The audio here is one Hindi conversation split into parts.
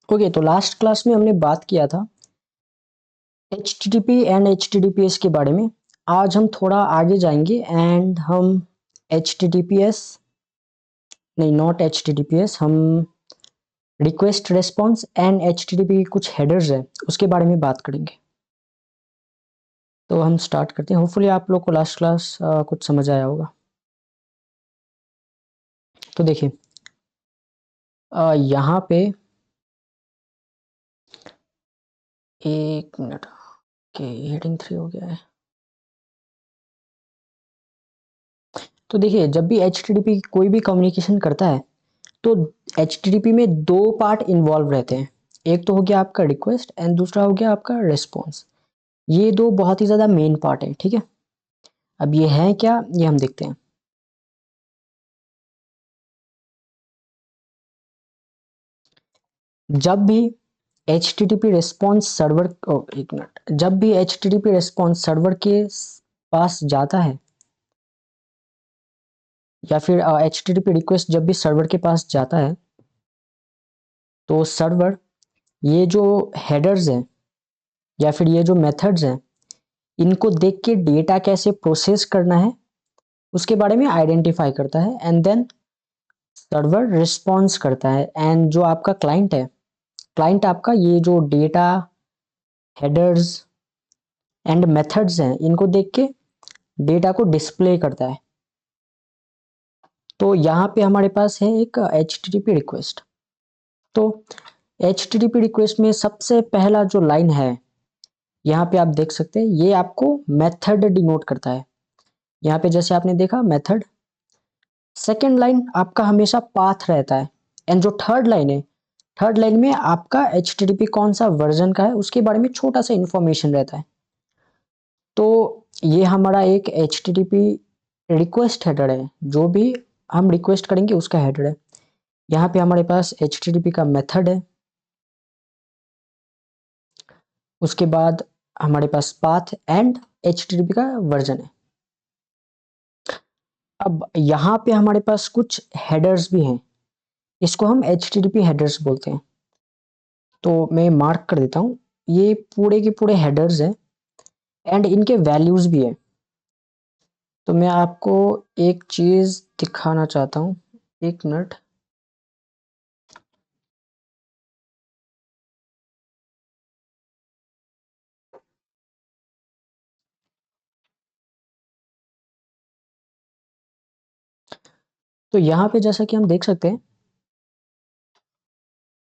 ओके, तो लास्ट क्लास में हमने बात किया था HTTP एंड HTTPS के बारे में। आज हम थोड़ा आगे जाएंगे एंड हम HTTPS नहीं, नॉट HTTPS, हम रिक्वेस्ट रेस्पॉन्स एंड HTTP की कुछ हेडर्स है उसके बारे में बात करेंगे। तो हम स्टार्ट करते हैं। होपफुली आप लोग को लास्ट क्लास कुछ समझ आया होगा। तो देखिए, यहाँ पे एक मिनट के हेडिंग 3 हो गया है। तो देखिए, जब भी HTTP कोई भी कम्युनिकेशन करता है तो HTTP में दो पार्ट इन्वॉल्व रहते हैं। एक तो हो गया आपका रिक्वेस्ट एंड दूसरा हो गया आपका रिस्पॉन्स। ये दो बहुत ही ज़्यादा मेन पार्ट है, ठीक है। अब ये है क्या, ये हम देखते हैं। जब भी HTTP रिस्पॉन्स सर्वर एक मिनट, जब भी HTTP रिस्पॉन्स सर्वर के पास जाता है या फिर HTTP रिक्वेस्ट जब भी सर्वर के पास जाता है तो सर्वर ये जो हेडर्स हैं या फिर ये जो मेथड्स हैं इनको देख के डेटा कैसे प्रोसेस करना है उसके बारे में आइडेंटिफाई करता है एंड देन सर्वर रिस्पॉन्स करता है। एंड जो आपका क्लाइंट आपका ये जो डेटा हेडर्स एंड मेथड्स हैं इनको देख के डेटा को डिस्प्ले करता है। तो यहाँ पे हमारे पास है एक HTTP रिक्वेस्ट। तो HTTP रिक्वेस्ट में सबसे पहला जो लाइन है यहाँ पे आप देख सकते हैं, ये आपको मेथड डिनोट करता है। यहाँ पे जैसे आपने देखा मेथड, सेकेंड लाइन आपका हमेशा पाथ रहता है एंड जो थर्ड लाइन है, थर्ड लाइन में आपका HTTP कौन सा वर्जन का है उसके बारे में छोटा सा इंफॉर्मेशन रहता है। तो ये हमारा एक HTTP रिक्वेस्ट हेडर है, जो भी हम रिक्वेस्ट करेंगे उसका हेडर है। यहाँ पे हमारे पास HTTP का मेथड है, उसके बाद हमारे पास पाथ एंड HTTP का वर्जन है। अब यहाँ पे हमारे पास कुछ हेडर्स भी हैं, इसको हम HTTP हेडर्स बोलते हैं। तो मैं मार्क कर देता हूँ, ये पूरे के पूरे हेडर्स हैं एंड इनके वैल्यूज भी है। तो मैं आपको एक चीज दिखाना चाहता हूँ, एक मिनट। तो यहाँ पे जैसा कि हम देख सकते हैं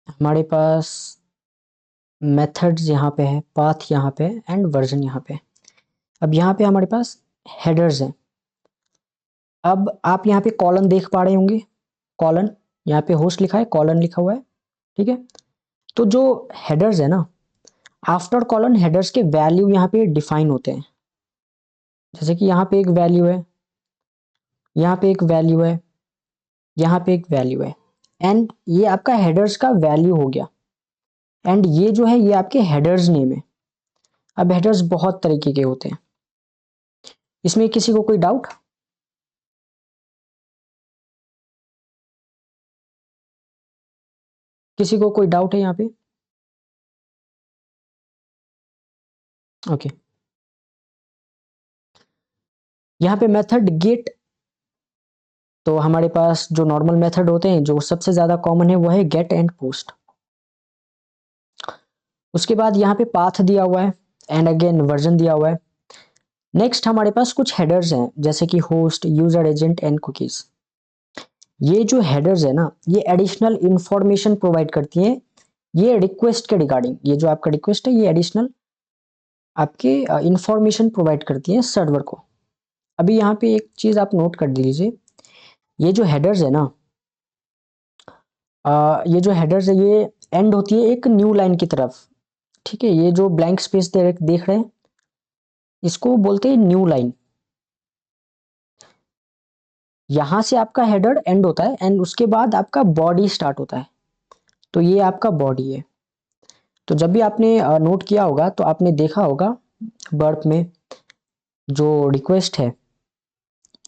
हमारे पास मेथड्स यहाँ पे है, पाथ यहाँ पे एंड वर्जन यहाँ पे। अब यहाँ पे हमारे पास हेडर्स हैं। अब आप यहाँ पे कॉलन देख पा रहे होंगे, कॉलन यहाँ पे होस्ट लिखा है, कॉलन लिखा हुआ है, ठीक है। तो जो हेडर्स है ना, आफ्टर कॉलन हेडर्स के वैल्यू यहाँ पे डिफाइन होते हैं। जैसे कि यहाँ पे एक वैल्यू है, यहाँ पे एक वैल्यू है, यहाँ पे एक वैल्यू है एंड ये आपका हेडर्स का वैल्यू हो गया। एंड ये जो है ये आपके हेडर्स नेम है। अब हेडर्स बहुत तरीके के होते हैं, इसमें किसी को कोई डाउट? किसी को कोई डाउट है यहाँ पे? ओके, यहाँ पे मेथड गेट, तो हमारे पास जो नॉर्मल मेथड होते हैं जो सबसे ज्यादा कॉमन है वो है गेट एंड पोस्ट। उसके बाद यहाँ पे पाथ दिया हुआ है एंड अगेन वर्जन दिया हुआ है। नेक्स्ट हमारे पास कुछ हेडर्स हैं जैसे कि host, user agent and cookies. ये जो हेडर्स है ना, ये एडिशनल इंफॉर्मेशन प्रोवाइड करती हैं ये रिक्वेस्ट के रिगार्डिंग। ये जो आपका रिक्वेस्ट है ये एडिशनल आपके इंफॉर्मेशन प्रोवाइड करती है सर्वर को। अभी यहाँ पे एक चीज आप नोट कर लीजिए, ये जो हेडर्स है ना, ये जो हेडर्स है ये एंड होती है एक न्यू लाइन की तरफ, ठीक है। ये जो ब्लैंक स्पेस देख रहे हैं इसको बोलते हैं न्यू लाइन। यहां से आपका हेडर एंड होता है एंड उसके बाद आपका बॉडी स्टार्ट होता है। तो ये आपका बॉडी है। तो जब भी आपने नोट किया होगा तो आपने देखा होगा बर्प में जो रिक्वेस्ट है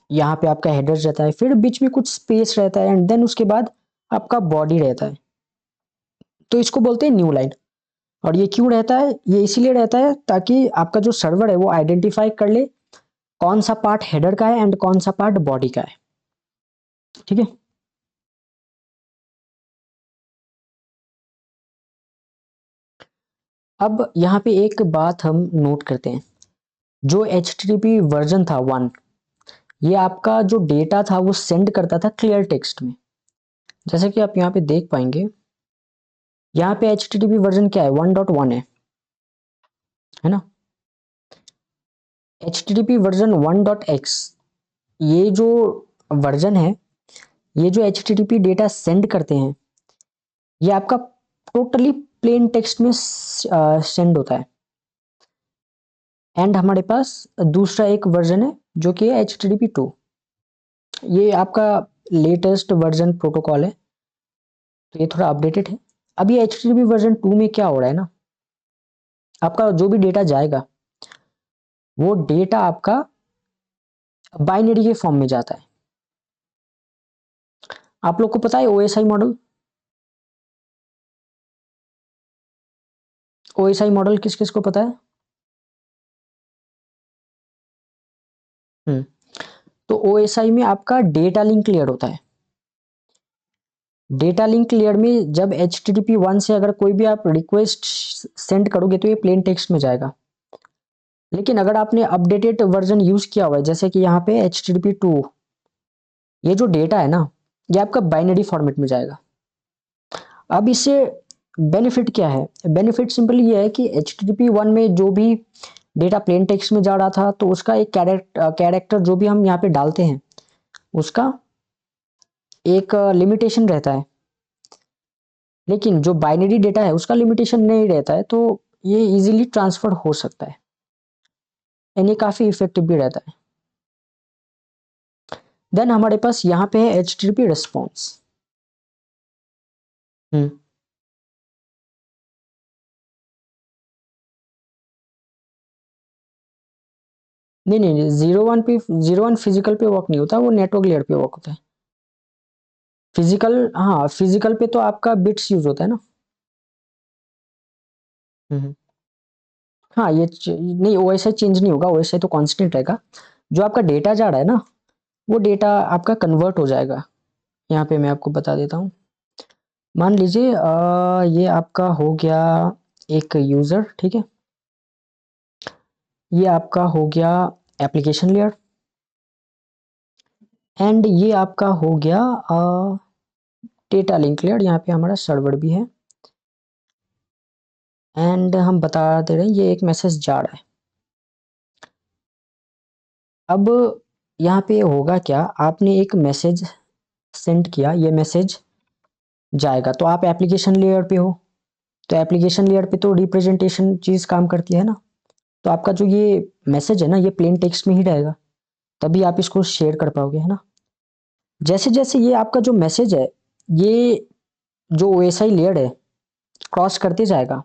यहाँ पे आपका हेडर रहता है, फिर बीच में कुछ स्पेस रहता है एंड देन उसके बाद आपका बॉडी रहता है। तो इसको बोलते हैं न्यू लाइन। और ये क्यों रहता है? ये इसीलिए रहता है ताकि आपका जो सर्वर है वो आइडेंटिफाई कर ले कौन सा पार्ट हेडर का है एंड कौन सा पार्ट बॉडी का है। ठीक है। अब यहाँ पे एक बात हम नोट करते हैं, जो HTTP वर्जन था 1, ये आपका जो डेटा था वो सेंड करता था क्लियर टेक्स्ट में। जैसे कि आप यहाँ पे देख पाएंगे, यहाँ पे HTTP वर्जन क्या है, 1.1 है ना। HTTP वर्जन 1.x, ये जो वर्जन है, ये जो HTTP डेटा सेंड करते हैं, ये आपका टोटली प्लेन टेक्स्ट में सेंड होता है। एंड हमारे पास दूसरा एक वर्जन है जो कि है HTTP 2, ये आपका लेटेस्ट वर्जन प्रोटोकॉल है, तो ये थोड़ा अपडेटेड है। अब ये HTTP वर्जन 2 में क्या हो रहा है ना, आपका जो भी डेटा जाएगा वो डेटा आपका बाइनरी के फॉर्म में जाता है। आप लोग को पता है OSI मॉडल, OSI मॉडल किस किस को पता है? तो OSI में आपका डेटा लिंक लेयर होता है। डेटा लिंक लेयर में जब HTTP 1 से अगर कोई भी आप रिक्वेस्ट सेंड करोगे तो ये प्लेन टेक्स्ट में जाएगा। लेकिन अगर आपने अपडेटेड वर्जन यूज किया हुआ है, जैसे कि यहाँ पे HTTP 2, ये जो डेटा है ना, ये आपका बाइनरी फॉर्मेट में जाएगा। अब इससे बेनिफिट क्या है? बेनिफिट सिंपली ये है कि HTTP 1 में जो भी डेटा प्लेन टेक्स्ट में जा रहा था, तो उसका एक कैरेक्टर जो भी हम यहाँ पे डालते हैं उसका एक लिमिटेशन रहता है। लेकिन जो बाइनरी डेटा है उसका लिमिटेशन नहीं रहता है, तो ये इजीली ट्रांसफर हो सकता है एंड ये काफ़ी इफेक्टिव भी रहता है। देन हमारे पास यहाँ पे है HTTP रिस्पॉन्स। नहीं नहीं नहीं, 0.1 फिजिकल पे वर्क नहीं होता, वो नेटवर्क लेयर पे वर्क होता है। फिजिकल, हाँ फिजिकल पे तो आपका बिट्स यूज होता है ना। हम्म। हाँ ये नहीं, OSI चेंज नहीं होगा, OSI तो कांस्टेंट रहेगा। जो आपका डेटा जा रहा है ना, वो डेटा आपका कन्वर्ट हो जाएगा। यहाँ पे मैं आपको बता देता हूँ। मान लीजिए ये आपका हो गया एक यूजर, ठीक है, ये आपका हो गया एप्लीकेशन लेयर, एंड ये आपका हो गया डेटा लिंक लेयर। यहाँ पे हमारा सर्वर भी है एंड हम बता दे रहे हैं ये एक मैसेज जा रहा है। अब यहाँ पे होगा क्या, आपने एक मैसेज सेंड किया, ये मैसेज जाएगा, तो आप एप्लीकेशन लेयर पे हो, तो एप्लीकेशन लेयर पे तो रिप्रेजेंटेशन चीज़ काम करती है ना। तो आपका जो ये मैसेज है ना, ये प्लेन टेक्स्ट में ही रहेगा, तभी आप इसको शेयर कर पाओगे, है ना। जैसे जैसे ये आपका जो मैसेज है, ये जो OSI लेयर है क्रॉस करते जाएगा,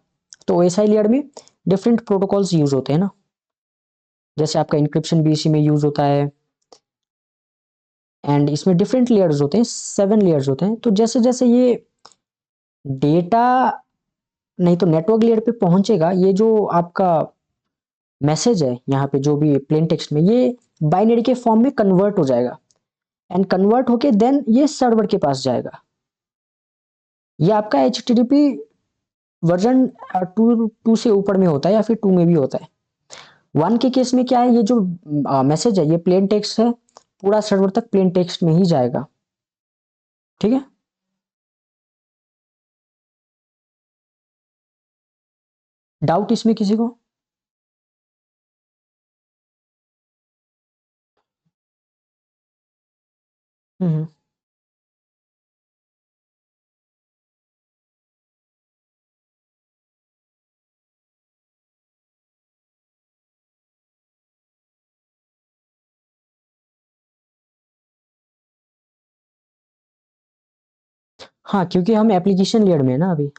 तो OSI लेयर में डिफरेंट प्रोटोकॉल्स यूज होते हैं ना, जैसे आपका इंक्रिप्शन भी इसी में यूज होता है, एंड इसमें डिफरेंट लेयर्स होते हैं, 7 लेयर्स होते हैं। तो जैसे जैसे ये डेटा नहीं तो नेटवर्क लेयर पे पहुंचेगा, ये जो आपका मैसेज है यहाँ पे जो भी प्लेन टेक्स्ट में, ये बाइनरी के फॉर्म में कन्वर्ट हो जाएगा, एंड कन्वर्ट होके देन ये सर्वर के पास जाएगा। ये आपका HTTP वर्जन 2 से ऊपर में होता है या फिर 2 में भी होता है। 1 के केस में क्या है, ये जो मैसेज है ये प्लेन टेक्स्ट है, पूरा सर्वर तक प्लेन टेक्स्ट में ही जाएगा। ठीक है। डाउट इसमें किसी को? हम्म। हाँ क्योंकि हम एप्लीकेशन लेयर में है ना अभी।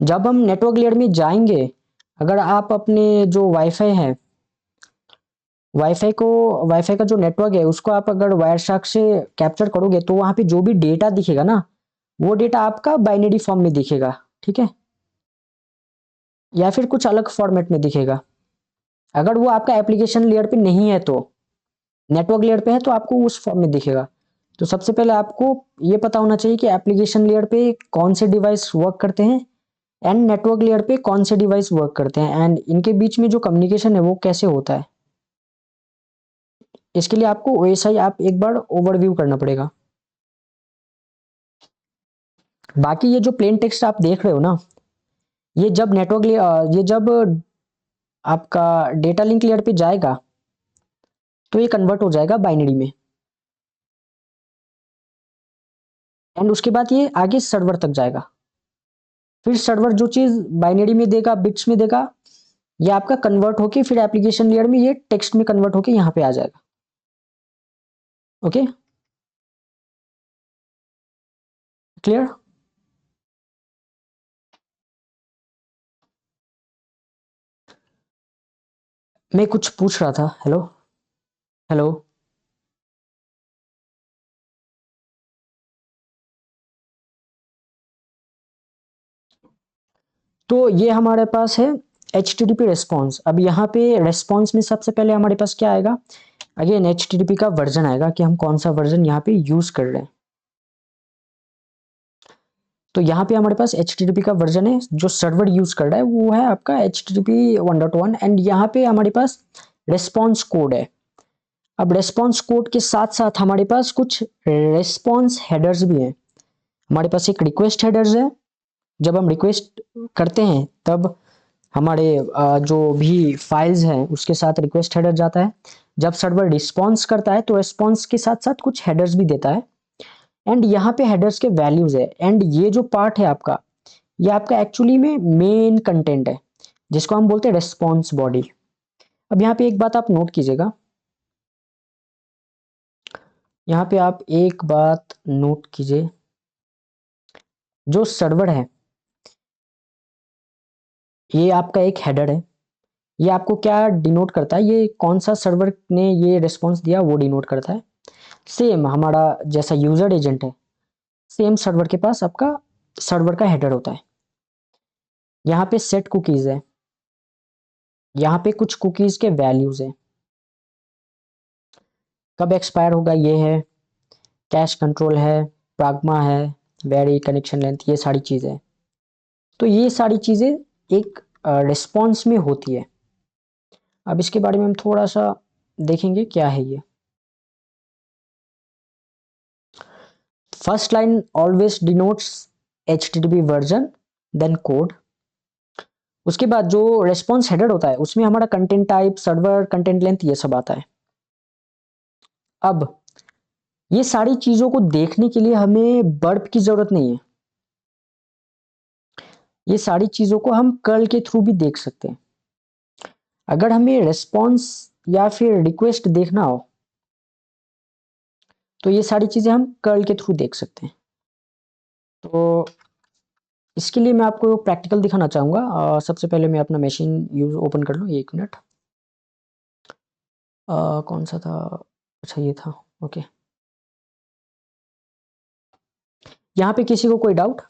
जब हम नेटवर्क लेयर में जाएंगे, अगर आप अपने जो वाईफाई है, वाईफाई का जो नेटवर्क है उसको आप अगर वायरशार्क से कैप्चर करोगे, तो वहां पे जो भी डेटा दिखेगा ना, वो डेटा आपका बाइनरी फॉर्म में दिखेगा, ठीक है, या फिर कुछ अलग फॉर्मेट में दिखेगा। अगर वो आपका एप्लीकेशन लेयर पे नहीं है तो, नेटवर्क लेयर पे है तो आपको उस फॉर्म में दिखेगा। तो सबसे पहले आपको ये पता होना चाहिए कि एप्लीकेशन लेयर पे कौन से डिवाइस वर्क करते हैं एंड नेटवर्क लेयर पे कौन से डिवाइस वर्क करते हैं, एंड इनके बीच में जो कम्युनिकेशन है वो कैसे होता है। इसके लिए आपको OSI आप एक बार ओवरव्यू करना पड़ेगा। बाकी ये जो प्लेन टेक्स्ट आप देख रहे हो ना, ये जब ये जब आपका डेटा लिंक लेयर पे जाएगा तो ये कन्वर्ट हो जाएगा बाइनरी में, एंड उसके बाद ये आगे सर्वर तक जाएगा। फिर सर्वर जो चीज बाइनरी में देगा, बिट्स में देगा, ये आपका कन्वर्ट होके फिर एप्लीकेशन लेयर में ये टेक्स्ट में कन्वर्ट होके यहाँ पे आ जाएगा। Okay, clear? मैं कुछ पूछ रहा था। Hello, hello. तो ये हमारे पास है HTTP रेस्पॉन्स। अब यहाँ पे रेस्पॉन्स में सबसे पहले हमारे पास क्या आएगा, अगेन HTTP का वर्जन आएगा कि हम कौन सा वर्जन यहाँ पे यूज कर रहे हैं। तो यहाँ पे हमारे पास HTTP का वर्जन है, जो सर्वर यूज कर रहा है वो है आपका HTTP 1.1, एंड यहाँ पे हमारे पास रेस्पॉन्स कोड है। अब रेस्पॉन्स कोड के साथ साथ हमारे पास कुछ रेस्पॉन्स हेडर्स भी हैं। हमारे पास एक रिक्वेस्ट हेडर्स है, जब हम रिक्वेस्ट करते हैं तब हमारे जो भी फाइल्स हैं उसके साथ रिक्वेस्ट हेडर जाता है। जब सर्वर रिस्पॉन्स करता है तो रिस्पॉन्स के साथ साथ कुछ हेडर्स भी देता है, एंड यहाँ पे हेडर्स के वैल्यूज है, एंड ये जो पार्ट है आपका, ये आपका एक्चुअली में मेन कंटेंट है जिसको हम बोलते हैं रेस्पॉन्स बॉडी। अब यहाँ पे एक बात आप नोट कीजिएगा, यहाँ पे आप एक बात नोट कीजिए, जो सर्वर है ये आपका एक हेडर है। ये आपको क्या डिनोट करता है, ये कौन सा सर्वर ने ये रिस्पॉन्स दिया वो डिनोट करता है। सेम हमारा जैसा यूजर एजेंट है, सेम सर्वर के पास आपका सर्वर का हेडर होता है। यहाँ पे सेट कुकीज है, यहाँ पे कुछ कुकीज के वैल्यूज है, कब एक्सपायर होगा ये है, कैश कंट्रोल है, प्राग्मा है, वेरी कनेक्शन लेंथ, ये सारी चीजें। तो ये सारी चीजें एक रिस्पॉन्स में होती है। अब इसके बारे में हम थोड़ा सा देखेंगे क्या है ये। First line always denotes HTTP version then code. उसके बाद जो रेस्पॉन्स हेडर होता है उसमें हमारा content type, server, content length, ये सब आता है। अब ये सारी चीजों को देखने के लिए हमें बर्प की जरूरत नहीं है, ये सारी चीजों को हम कर्ल के थ्रू भी देख सकते हैं। अगर हमें रेस्पॉन्स या फिर रिक्वेस्ट देखना हो तो ये सारी चीजें हम कर्ल के थ्रू देख सकते हैं। तो इसके लिए मैं आपको प्रैक्टिकल दिखाना चाहूँगा। सबसे पहले मैं अपना मशीन यूज ओपन कर लूँ, 1 मिनट। कौन सा था, अच्छा ये था। ओके, यहाँ पे किसी को कोई doubt?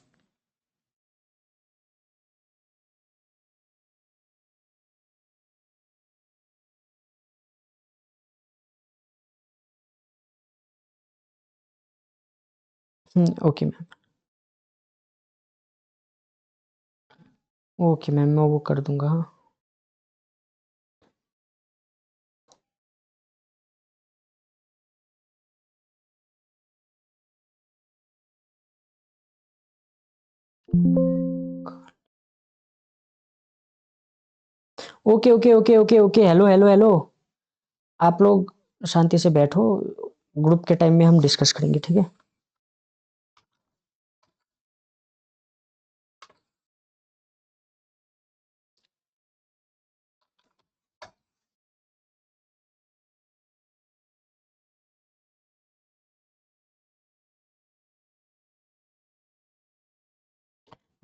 Okay ma'am, okay ma'am, मैं वो कर दूंगा। हाँ, okay okay okay okay okay, hello hello hello, आप लोग शांति से बैठो, ग्रुप के टाइम में हम डिस्कस करेंगे, ठीक है?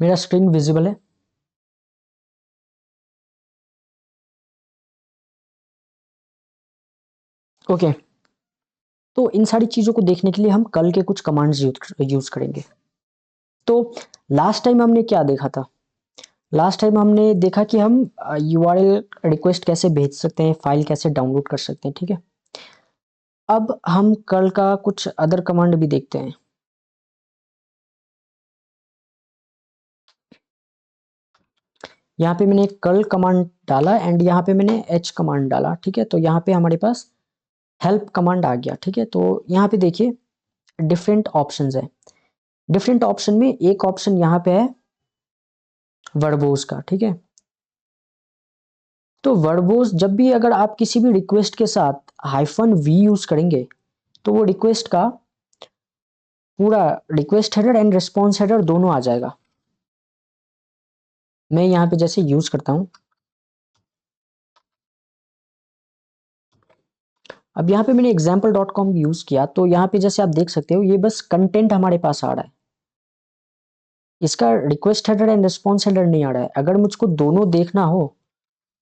मेरा स्क्रीन विजिबल है? ओके, तो इन सारी चीज़ों को देखने के लिए हम कल के कुछ कमांड्स यूज करेंगे। तो लास्ट टाइम हमने क्या देखा था? लास्ट टाइम हमने देखा कि हम यूआरएल रिक्वेस्ट कैसे भेज सकते हैं, फाइल कैसे डाउनलोड कर सकते हैं, ठीक है। अब हम कल का कुछ अदर कमांड भी देखते हैं। यहाँ पे मैंने कर्ल कमांड डाला एंड यहाँ पे मैंने h कमांड डाला, ठीक है। तो यहाँ पे हमारे पास हेल्प कमांड आ गया, ठीक है। तो यहाँ पे देखिए डिफरेंट ऑप्शंस है। डिफरेंट ऑप्शन में एक ऑप्शन यहाँ पे है वर्बोस का, ठीक है। तो वर्बोस जब भी अगर आप किसी भी रिक्वेस्ट के साथ -v यूज करेंगे तो वो रिक्वेस्ट का पूरा request header and response header दोनों आ जाएगा। मैं यहाँ पे जैसे यूज करता हूँ, अब यहाँ पे मैंने example.com यूज किया, तो यहाँ पे जैसे आप देख सकते हो ये बस कंटेंट हमारे पास आ रहा है, इसका request header and response header नहीं आ रहा है। अगर मुझको दोनों देखना हो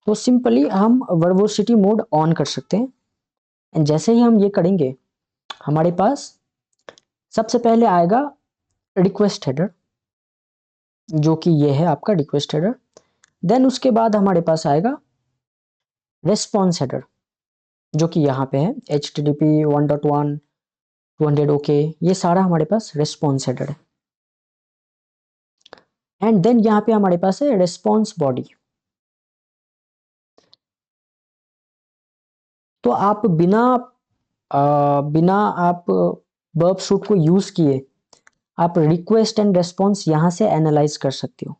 तो सिंपली हम वर्बोसिटी मोड ऑन कर सकते हैं एंड जैसे ही हम ये करेंगे हमारे पास सबसे पहले आएगा रिक्वेस्ट हेडर, जो कि ये है आपका रिक्वेस्ट हेडर। देन उसके बाद हमारे पास आएगा रिस्पॉन्स हेडर, जो कि यहाँ पे है http 1.1 200 ओके, ये सारा हमारे पास रिस्पॉन्स हेडर है। एंड देन यहाँ पे हमारे पास है रिस्पॉन्स बॉडी। तो आप बिना आप वर्ब सूट को यूज किए आप रिक्वेस्ट एंड रिस्पॉन्स यहाँ से एनालाइज कर सकते हो।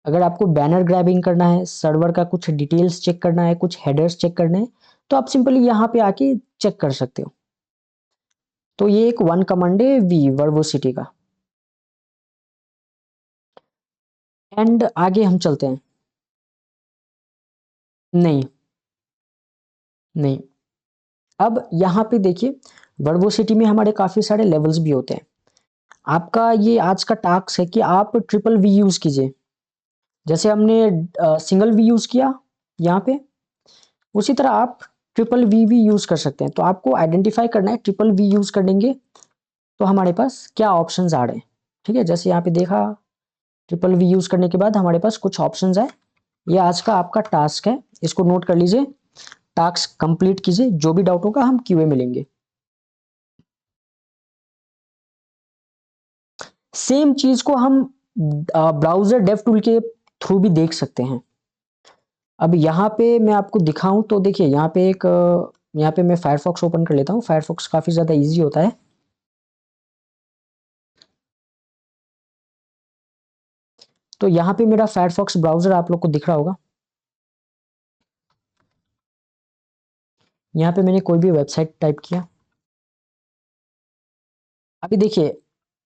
अगर आपको बैनर ग्रैबिंग करना है, सर्वर का कुछ डिटेल्स चेक करना है, कुछ हेडर्स चेक करने हैं, तो आप सिंपली यहाँ पे आके चेक कर सकते हो। तो ये एक वन कमांड है वी वर्बोसिटी का। एंड आगे हम चलते हैं। नहीं नहीं, अब यहाँ पे देखिए वर्बोसिटी में हमारे काफी सारे लेवल्स भी होते हैं। आपका ये आज का टास्क है कि आप ट्रिपल वी यूज कीजिए। जैसे हमने सिंगल वी यूज किया यहाँ पे, उसी तरह आप ट्रिपल वी भी यूज कर सकते हैं। तो आपको आइडेंटिफाई करना है ट्रिपल वी यूज करेंगे तो हमारे पास क्या ऑप्शंस आ रहे हैं, ठीक है। जैसे यहाँ पे देखा ट्रिपल वी यूज करने के बाद हमारे पास कुछ ऑप्शंस है। ये आज का आपका टास्क है, इसको नोट कर लीजिए, टास्क कंप्लीट कीजिए। जो भी डाउट होगा हम क्यूए में लेंगे। सेम चीज को हम ब्राउजर डेव टूल के थ्रू भी देख सकते हैं। अब यहाँ पे मैं आपको दिखाऊं तो देखिए यहाँ पे यहाँ पे मैं फायरफॉक्स ओपन कर लेता हूँ। फायरफॉक्स काफी ज्यादा इजी होता है। तो यहाँ पे मेरा फायरफॉक्स ब्राउजर आप लोग को दिख रहा होगा। यहाँ पे मैंने कोई भी वेबसाइट टाइप किया। अभी देखिए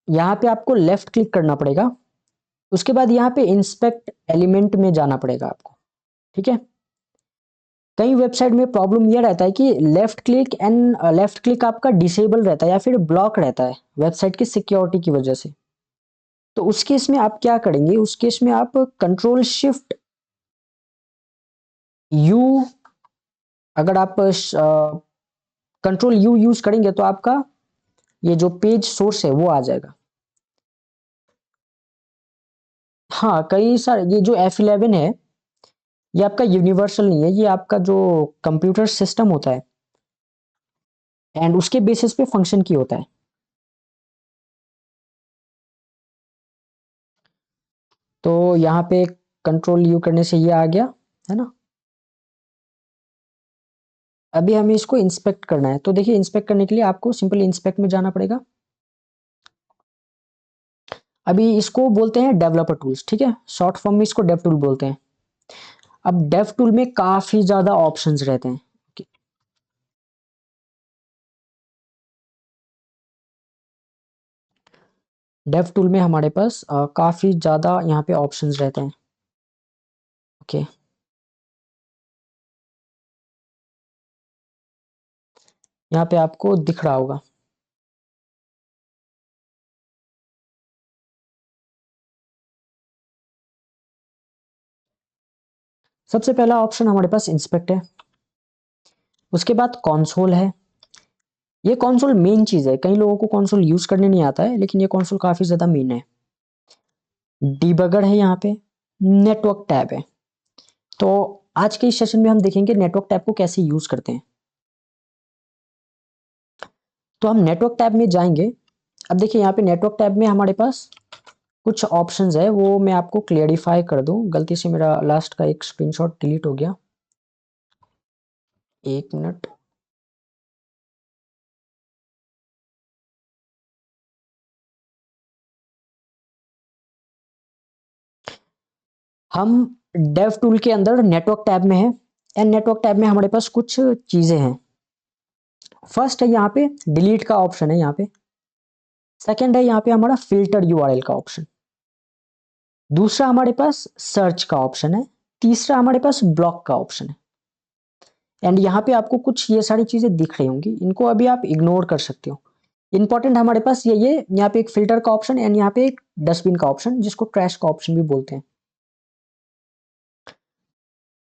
यहाँ पे आपको लेफ्ट क्लिक करना पड़ेगा, उसके बाद यहाँ पे इंस्पेक्ट एलिमेंट में जाना पड़ेगा आपको, ठीक है। कई वेबसाइट में प्रॉब्लम यह रहता है कि लेफ्ट क्लिक आपका डिसेबल रहता है या फिर ब्लॉक रहता है वेबसाइट की सिक्योरिटी की वजह से। तो उस केस में आप क्या करेंगे, उस केस में आप कंट्रोल शिफ्ट यू, अगर आप कंट्रोल यू यूज करेंगे तो आपका ये जो पेज सोर्स है वो आ जाएगा। हाँ, कई सारे ये जो F11 है ये आपका यूनिवर्सल नहीं है, ये आपका जो कंप्यूटर सिस्टम होता है एंड उसके बेसिस पे फंक्शन की होता है। तो यहाँ पे कंट्रोल यू करने से ये आ गया है ना। अभी हमें इसको इंस्पेक्ट करना है। तो देखिए इंस्पेक्ट करने के लिए आपको सिंपली इंस्पेक्ट में जाना पड़ेगा। अभी इसको बोलते हैं डेवलपर टूल्स, ठीक है। शॉर्ट फॉर्म में इसको डेव टूल बोलते हैं। अब डेव टूल में काफी ज्यादा ऑप्शंस रहते हैं। डेव टूल में हमारे पास काफी ज्यादा यहाँ पे ऑप्शंस रहते हैं। ओके, यहाँ पे आपको दिख रहा होगा। सबसे पहला ऑप्शन हमारे पास इंस्पेक्ट है, उसके बाद कंसोल है। ये कंसोल मेन चीज है, कई लोगों को कंसोल यूज करने नहीं आता है, लेकिन ये कंसोल काफी ज्यादा मेन है। डिबगर है, यहाँ पे नेटवर्क टैब है। तो आज के इस सेशन में हम देखेंगे नेटवर्क टैब को कैसे यूज करते हैं। तो हम नेटवर्क टैब में जाएंगे। अब देखिए यहाँ पे नेटवर्क टैब में हमारे पास कुछ ऑप्शंस है, वो मैं आपको क्लियरिफाई कर दूं। गलती से मेरा लास्ट का एक स्क्रीनशॉट डिलीट हो गया, एक मिनट। हम डेव टूल के अंदर नेटवर्क टैब में है, एंड नेटवर्क टैब में हमारे पास कुछ चीजें हैं। फर्स्ट है यहाँ पे डिलीट का ऑप्शन है यहाँ पे। सेकंड है यहाँ पे हमारा फिल्टर यूआरएल का ऑप्शन। दूसरा हमारे पास सर्च का ऑप्शन है। तीसरा हमारे पास ब्लॉक का ऑप्शन है। एंड यहाँ पे आपको कुछ ये सारी चीजें दिख रही होंगी, इनको अभी आप इग्नोर कर सकते हो। इंपॉर्टेंट हमारे पास ये यहाँ पे एक फिल्टर का ऑप्शन एंड यहाँ पे एक डस्टबिन का ऑप्शन, जिसको ट्रैश का ऑप्शन भी बोलते हैं।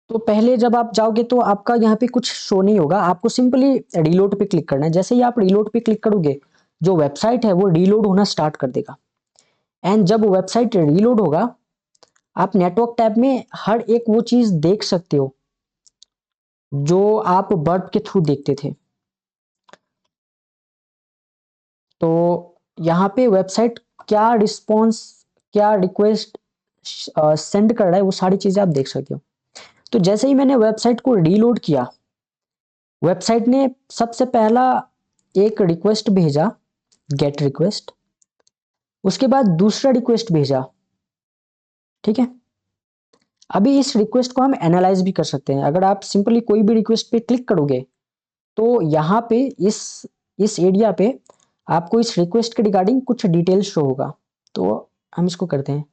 तो पहले जब आप जाओगे तो आपका यहाँ पे कुछ शो नहीं होगा, आपको सिंपली रीलोड पे क्लिक करना है। जैसे ही आप रीलोड पे क्लिक करोगे, जो वेबसाइट है वो रीलोड होना स्टार्ट कर देगा। एंड जब वेबसाइट रीलोड होगा, आप नेटवर्क टैब में हर एक वो चीज देख सकते हो जो आप बर्ब के थ्रू देखते थे। तो यहाँ पे वेबसाइट क्या रिस्पॉन्स, क्या रिक्वेस्ट सेंड कर रहा है, वो सारी चीजें आप देख सकते हो। तो जैसे ही मैंने वेबसाइट को रीलोड किया, वेबसाइट ने सबसे पहला एक रिक्वेस्ट भेजा, गेट रिक्वेस्ट। उसके बाद दूसरा रिक्वेस्ट भेजा, ठीक है। अभी इस रिक्वेस्ट को हम एनालाइज भी कर सकते हैं। अगर आप सिंपली कोई भी रिक्वेस्ट पे क्लिक करोगे तो यहाँ पे इस एरिया पे आपको इस रिक्वेस्ट के रिगार्डिंग कुछ डिटेल्स शो होगा। तो हम इसको करते हैं।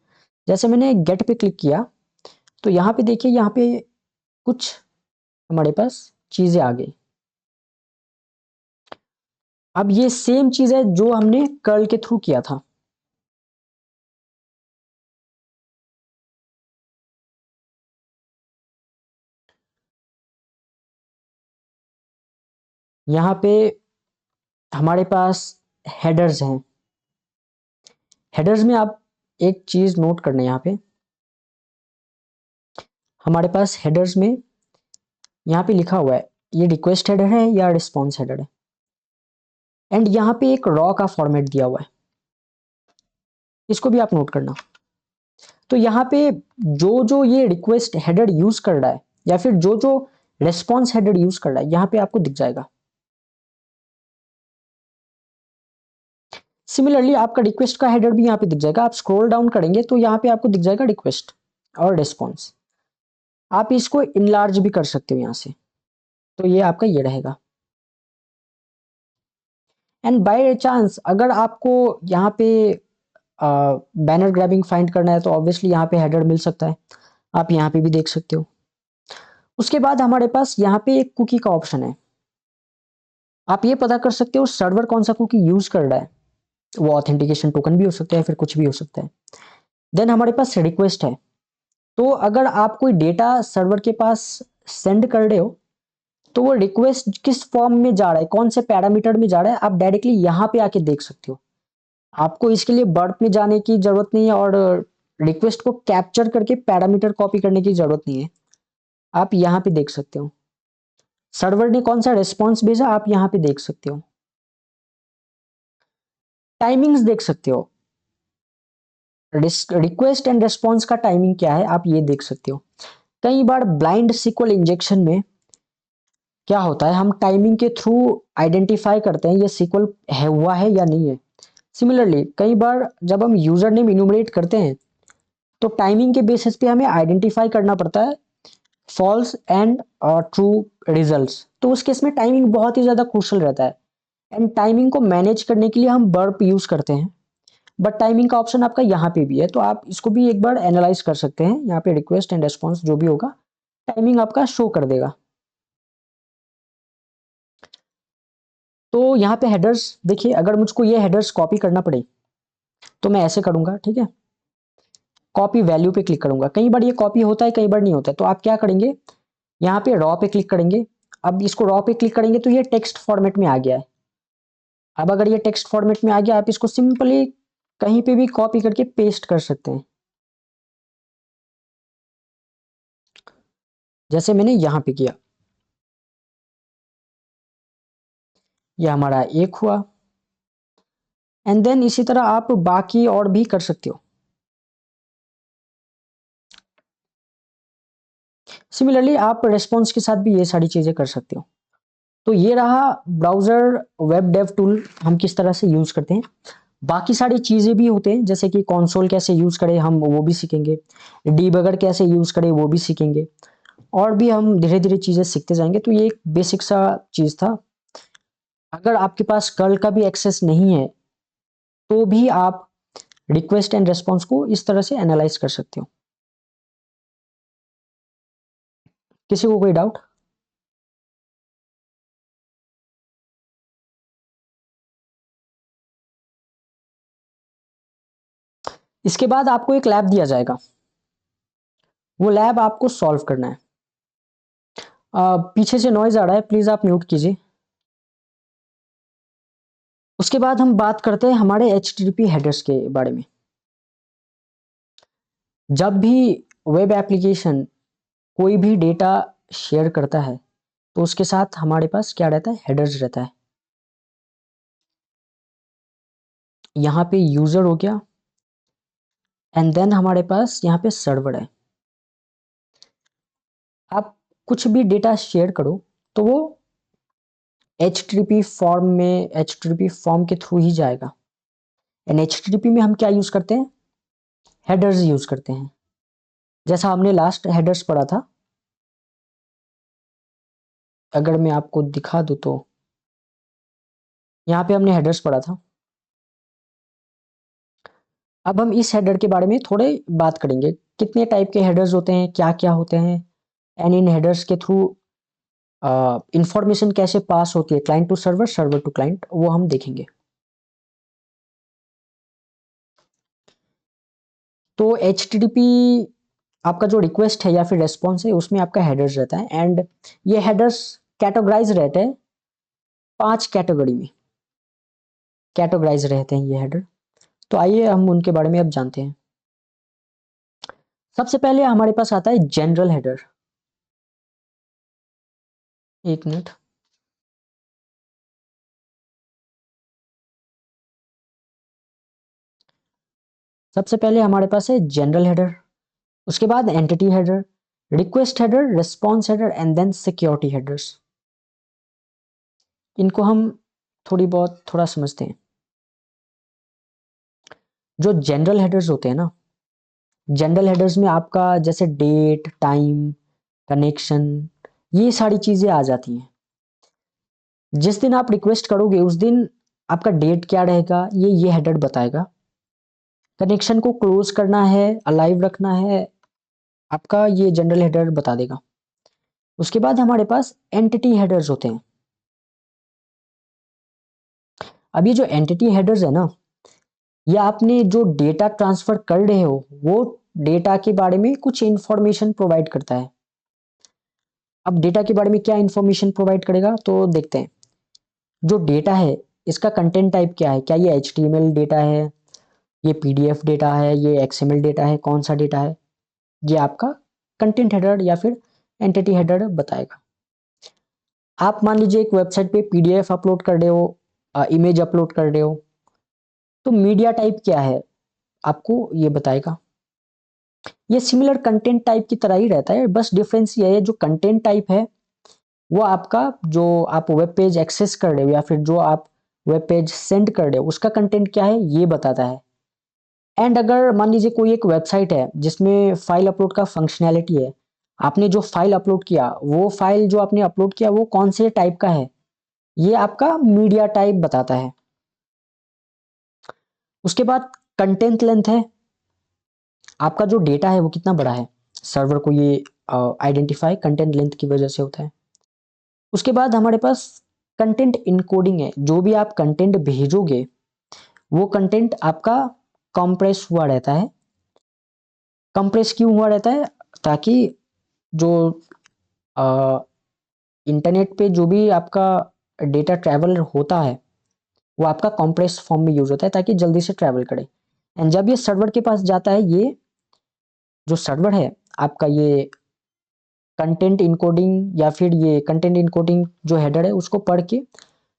जैसे मैंने गेट पे क्लिक किया तो यहाँ पे देखिए, यहाँ पे कुछ हमारे पास चीजें आ गई। अब ये सेम चीज है जो हमने कर्ल के थ्रू किया था। यहाँ पे हमारे पास हेडर्स हैं। हेडर्स में आप एक चीज नोट करना है, यहाँ पे हमारे पास हेडर्स में यहाँ पे लिखा हुआ है ये रिक्वेस्ट हेडर है या रिस्पॉन्स हेडर है। एंड यहाँ पे एक रॉ का फॉर्मेट दिया हुआ है, इसको भी आप नोट करना। तो यहाँ पे जो जो ये रिक्वेस्ट हेडर यूज कर रहा है या फिर जो जो रेस्पॉन्स हेडर यूज कर रहा है, यहाँ पे आपको दिख जाएगा। सिमिलरली आपका रिक्वेस्ट का हेडर भी यहाँ पे दिख जाएगा। आप स्क्रॉल डाउन करेंगे तो यहाँ पे आपको दिख जाएगा रिक्वेस्ट और रिस्पॉन्स। आप इसको इनलार्ज भी कर सकते हो यहाँ से। तो ये आपका ये रहेगा। एंड बाय चांस अगर आपको यहाँ पे बैनर ग्रैबिंग फाइंड करना है तो ऑब्वियसली यहाँ पे हेडर मिल सकता है, आप यहाँ पे भी देख सकते हो। उसके बाद हमारे पास यहाँ पे एक कुकी का ऑप्शन है। आप ये पता कर सकते हो सर्वर कौन सा कुकी यूज कर रहा है, वो ऑथेंटिकेशन टोकन भी हो सकता है, फिर कुछ भी हो सकता है। देन हमारे पास रिक्वेस्ट है। तो अगर आप कोई डेटा सर्वर के पास सेंड कर रहे हो तो वो रिक्वेस्ट किस फॉर्म में जा रहा है, कौन से पैरामीटर में जा रहा है, आप डायरेक्टली यहाँ पे आके देख सकते हो। आपको इसके लिए बर्ब में जाने की जरूरत नहीं है और रिक्वेस्ट को कैप्चर करके पैरामीटर कॉपी करने की जरूरत नहीं है। आप यहाँ पे देख सकते हो सर्वर ने कौन सा रेस्पॉन्स भेजा, आप यहाँ पे देख सकते हो। टाइमिंग्स देख सकते हो, रिक्वेस्ट एंड रेस्पॉन्स का टाइमिंग क्या है, आप ये देख सकते हो। कई बार ब्लाइंड सीक्वल इंजेक्शन में क्या होता है, हम टाइमिंग के थ्रू आइडेंटिफाई करते हैं ये सीक्वल है हुआ है या नहीं है। सिमिलरली कई बार जब हम यूजर नेम इन्यूमरेट करते हैं तो टाइमिंग के बेसिस पे हमें आइडेंटिफाई करना पड़ता है फॉल्स एंड ट्रू रिजल्ट्स। तो उस केस में टाइमिंग बहुत ही ज्यादा क्रूशल रहता है। एंड टाइमिंग को मैनेज करने के लिए हम बर्प यूज करते हैं, बट टाइमिंग का ऑप्शन आपका यहाँ पे भी है। तो आप इसको भी एक बार एनालाइज कर सकते हैं। यहाँ पे रिक्वेस्ट एंड रेस्पॉन्स जो भी होगा टाइमिंग आपका शो कर देगा। तो यहाँ पे हेडर्स देखिए, अगर मुझको ये हेडर्स कॉपी करना पड़े तो मैं ऐसे करूंगा, ठीक है। कॉपी वैल्यू पे क्लिक करूंगा। कई बार ये कॉपी होता है, कई बार नहीं होता है। तो आप क्या करेंगे, यहाँ पे रॉ पे क्लिक करेंगे। अब इसको रॉ पे क्लिक करेंगे तो ये टेक्स्ट फॉर्मेट में आ गया है। अब अगर ये टेक्स्ट फॉर्मेट में आ गया, आप इसको सिंपली कहीं पे भी कॉपी करके पेस्ट कर सकते हैं। जैसे मैंने यहाँ पे किया, यह हमारा एक हुआ। एंड देन इसी तरह आप बाकी और भी कर सकते हो। सिमिलरली आप रेस्पॉन्स के साथ भी ये सारी चीजें कर सकते हो। तो ये रहा ब्राउजर वेब डेव टूल हम किस तरह से यूज करते हैं। बाकी सारी चीजें भी होते हैं, जैसे कि कंसोल कैसे यूज करें हम वो भी सीखेंगे, डीबगर कैसे यूज करें वो भी सीखेंगे, और भी हम धीरे धीरे चीजें सीखते जाएंगे। तो ये एक बेसिक सा चीज था। अगर आपके पास कर्ल का भी एक्सेस नहीं है तो भी आप रिक्वेस्ट एंड रेस्पॉन्स को इस तरह से एनालाइज कर सकते हो। किसी को कोई डाउट? इसके बाद आपको एक लैब दिया जाएगा, वो लैब आपको सॉल्व करना है। पीछे से नॉइज आ रहा है, प्लीज आप म्यूट कीजिए। उसके बाद हम बात करते हैं हमारे HTTP हेडर्स के बारे में। जब भी वेब एप्लीकेशन कोई भी डेटा शेयर करता है तो उसके साथ हमारे पास क्या रहता है, हेडर्स रहता है। यहाँ पे यूजर हो गया, एंड देन हमारे पास यहाँ पे सर्वर है। आप कुछ भी डेटा शेयर करो तो वो HTTP फॉर्म में, HTTP फॉर्म के थ्रू ही जाएगा। एंड HTTP में हम क्या यूज करते हैं, हेडर्स यूज करते हैं। जैसा हमने लास्ट हेडर्स पढ़ा था, अगर मैं आपको दिखा दूं तो यहाँ पे हमने हेडर्स पढ़ा था। अब हम इस हेडर के बारे में थोड़े बात करेंगे, कितने टाइप के हेडर्स होते हैं, क्या क्या होते हैं, एंड इन हेडर्स के थ्रू इंफॉर्मेशन कैसे पास होती है client to server, server to client, वो हम देखेंगे। तो HTTP आपका जो रिक्वेस्ट है या फिर रेस्पॉन्स है उसमें आपका हेडर्स रहता है, एंड ये हेडर्स कैटेगराइज रहते हैं 5 कैटेगरी में, कैटेगराइज रहते हैं ये हेडर। तो आइए हम उनके बारे में अब जानते हैं। सबसे पहले हमारे पास आता है जनरल हेडर। एक मिनट। सबसे पहले हमारे पास है जनरल हेडर, उसके बाद entity header, request header, response header, and then security headers. इनको हम थोड़ी बहुत थोड़ा समझते हैं। जो जनरल हेडर्स होते हैं ना, जनरल हेडर्स में आपका जैसे डेट, टाइम, कनेक्शन, ये सारी चीजें आ जाती हैं। जिस दिन आप रिक्वेस्ट करोगे उस दिन आपका डेट क्या रहेगा, ये हेडर बताएगा। कनेक्शन को क्लोज करना है, अलाइव रखना है, आपका ये जनरल हेडर बता देगा। उसके बाद हमारे पास एंटिटी हेडर्स होते हैं। अब ये जो एंटिटी हेडर्स है ना, ये आपने जो डेटा ट्रांसफर कर रहे हो वो डेटा के बारे में कुछ इंफॉर्मेशन प्रोवाइड करता है। अब डेटा के बारे में क्या इंफॉर्मेशन प्रोवाइड करेगा तो देखते हैं। जो डेटा है इसका कंटेंट टाइप क्या है, क्या ये HTML डेटा है, ये PDF डेटा है, ये XML डेटा है, कौन सा डेटा है, ये आपका कंटेंट हेडर या फिर एंटिटी हेडर बताएगा। आप मान लीजिए एक वेबसाइट पे PDF अपलोड कर रहे हो, इमेज अपलोड कर रहे हो, तो मीडिया टाइप क्या है आपको ये बताएगा। ये सिमिलर कंटेंट टाइप की तरह ही रहता है, बस डिफरेंस ये है जो कंटेंट टाइप है वो आपका, जो आप वेब पेज एक्सेस कर रहे हो या फिर जो आप वेब पेज सेंड कर रहे हो उसका कंटेंट क्या है ये बताता है। एंड अगर मान लीजिए कोई एक वेबसाइट है जिसमें फाइल अपलोड का फंक्शनैलिटी है, आपने जो फाइल अपलोड किया वो फाइल जो आपने अपलोड किया वो कौन से टाइप का है, ये आपका मीडिया टाइप बताता है। उसके बाद कंटेंट लेंथ है, आपका जो डेटा है वो कितना बड़ा है, सर्वर को ये आइडेंटिफाई कंटेंट लेंथ की वजह से होता है। उसके बाद हमारे पास कंटेंट इनकोडिंग है, जो भी आप कंटेंट भेजोगे वो कंटेंट आपका कंप्रेस हुआ रहता है। कंप्रेस क्यों हुआ रहता है, ताकि जो इंटरनेट पे जो भी आपका डेटा ट्रैवल होता है वो आपका कंप्रेस फॉर्म में यूज होता है ताकि जल्दी से ट्रैवल करे। एंड जब ये सर्वर के पास जाता है, ये जो सर्वर है आपका, ये कंटेंट इनकोडिंग या फिर ये कंटेंट इनकोडिंग जो हेडर है उसको पढ़ के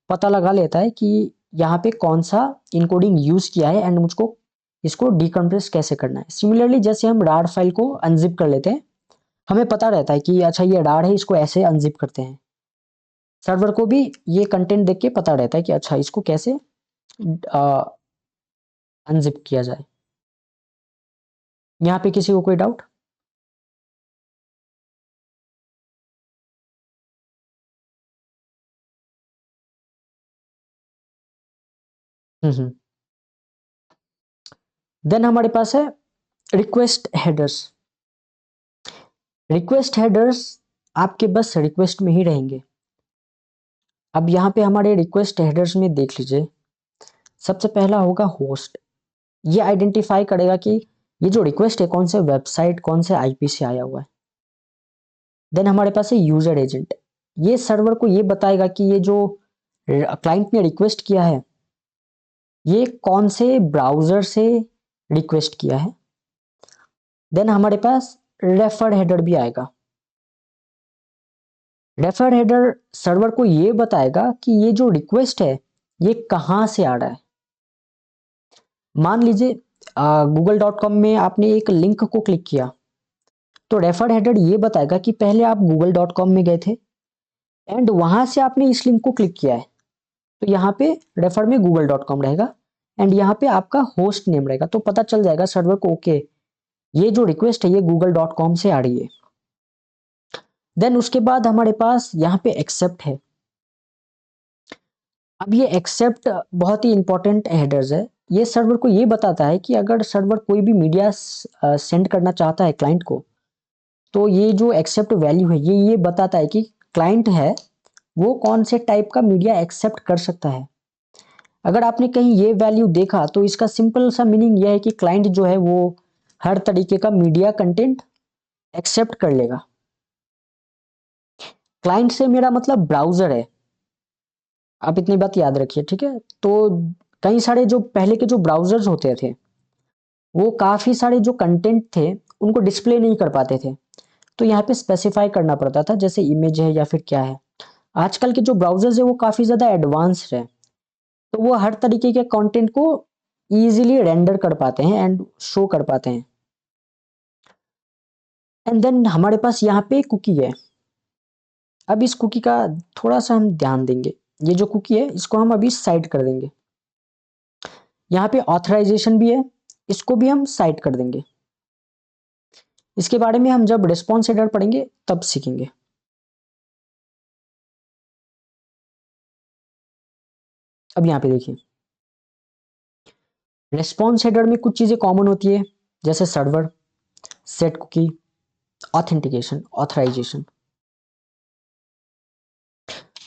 पता लगा लेता है कि यहाँ पे कौन सा इनकोडिंग यूज किया है एंड मुझको इसको डिकम्प्रेस कैसे करना है। सिमिलरली जैसे हम रार फाइल को अनजिप कर लेते हैं, हमें पता रहता है कि अच्छा ये रार है, इसको ऐसे अनजिप करते हैं। सर्वर को भी ये कंटेंट देख के पता रहता है कि अच्छा इसको कैसे अनजिप किया जाए। यहाँ पे किसी को कोई डाउट? हम्म। देन हमारे पास है रिक्वेस्ट हेडर्स। रिक्वेस्ट हेडर्स आपके बस रिक्वेस्ट में ही रहेंगे। अब यहाँ पे हमारे रिक्वेस्ट हेडर्स में देख लीजिए, सबसे पहला होगा होस्ट। ये आइडेंटिफाई करेगा कि ये जो रिक्वेस्ट है कौन से वेबसाइट कौन से आईपी से आया हुआ है। देन हमारे पास है यूजर एजेंट। ये सर्वर को ये बताएगा कि ये जो क्लाइंट ने रिक्वेस्ट किया है ये कौन से ब्राउजर से रिक्वेस्ट किया है। देन हमारे पास रेफर हेडर भी आएगा। रेफर हेडर सर्वर को ये बताएगा कि ये जो रिक्वेस्ट है ये कहाँ से आ रहा है। मान लीजिए google.com में आपने एक लिंक को क्लिक किया, तो रेफर हेडर ये बताएगा कि पहले आप google.com में गए थे एंड वहां से आपने इस लिंक को क्लिक किया है, तो यहाँ पे रेफर में google.com रहेगा एंड यहाँ पे आपका होस्ट नेम रहेगा। तो पता चल जाएगा सर्वर को ओके ये जो रिक्वेस्ट है ये google.com से आ रही है। देन उसके बाद हमारे पास यहाँ पे एक्सेप्ट है। अब ये एक्सेप्ट बहुत ही इंपॉर्टेंट हेडर्स है। ये सर्वर को ये बताता है कि अगर सर्वर कोई भी मीडिया सेंड करना चाहता है क्लाइंट को, तो ये जो एक्सेप्ट वैल्यू है ये बताता है कि क्लाइंट है वो कौन से टाइप का मीडिया एक्सेप्ट कर सकता है। अगर आपने कहीं ये वैल्यू देखा तो इसका सिंपल सा मीनिंग यह है कि क्लाइंट जो है वो हर तरीके का मीडिया कंटेंट एक्सेप्ट कर लेगा। क्लाइंट से मेरा मतलब ब्राउजर है, आप इतनी बात याद रखिए, ठीक है। तो कई सारे जो पहले के जो ब्राउजर्स होते थे वो काफी सारे जो कंटेंट थे उनको डिस्प्ले नहीं कर पाते थे, तो यहाँ पे स्पेसिफाई करना पड़ता था जैसे इमेज है या फिर क्या है। आजकल के जो ब्राउजर्स है वो काफी ज्यादा एडवांस्ड है, तो वो हर तरीके के कंटेंट को इजीली रेंडर कर पाते हैं एंड शो कर पाते हैं। एंड देन हमारे पास यहाँ पे कुकी है। अब इस कुकी का थोड़ा सा हम ध्यान देंगे। ये जो कुकी है इसको हम अभी साइड कर देंगे। यहाँ पे ऑथराइजेशन भी है, इसको भी हम साइड कर देंगे। इसके बारे में हम जब रिस्पॉन्स हेडर पढ़ेंगे तब सीखेंगे। अब यहाँ पे देखिए रिस्पॉन्स हेडर में कुछ चीजें कॉमन होती है जैसे server, set cookie, authentication, authorization.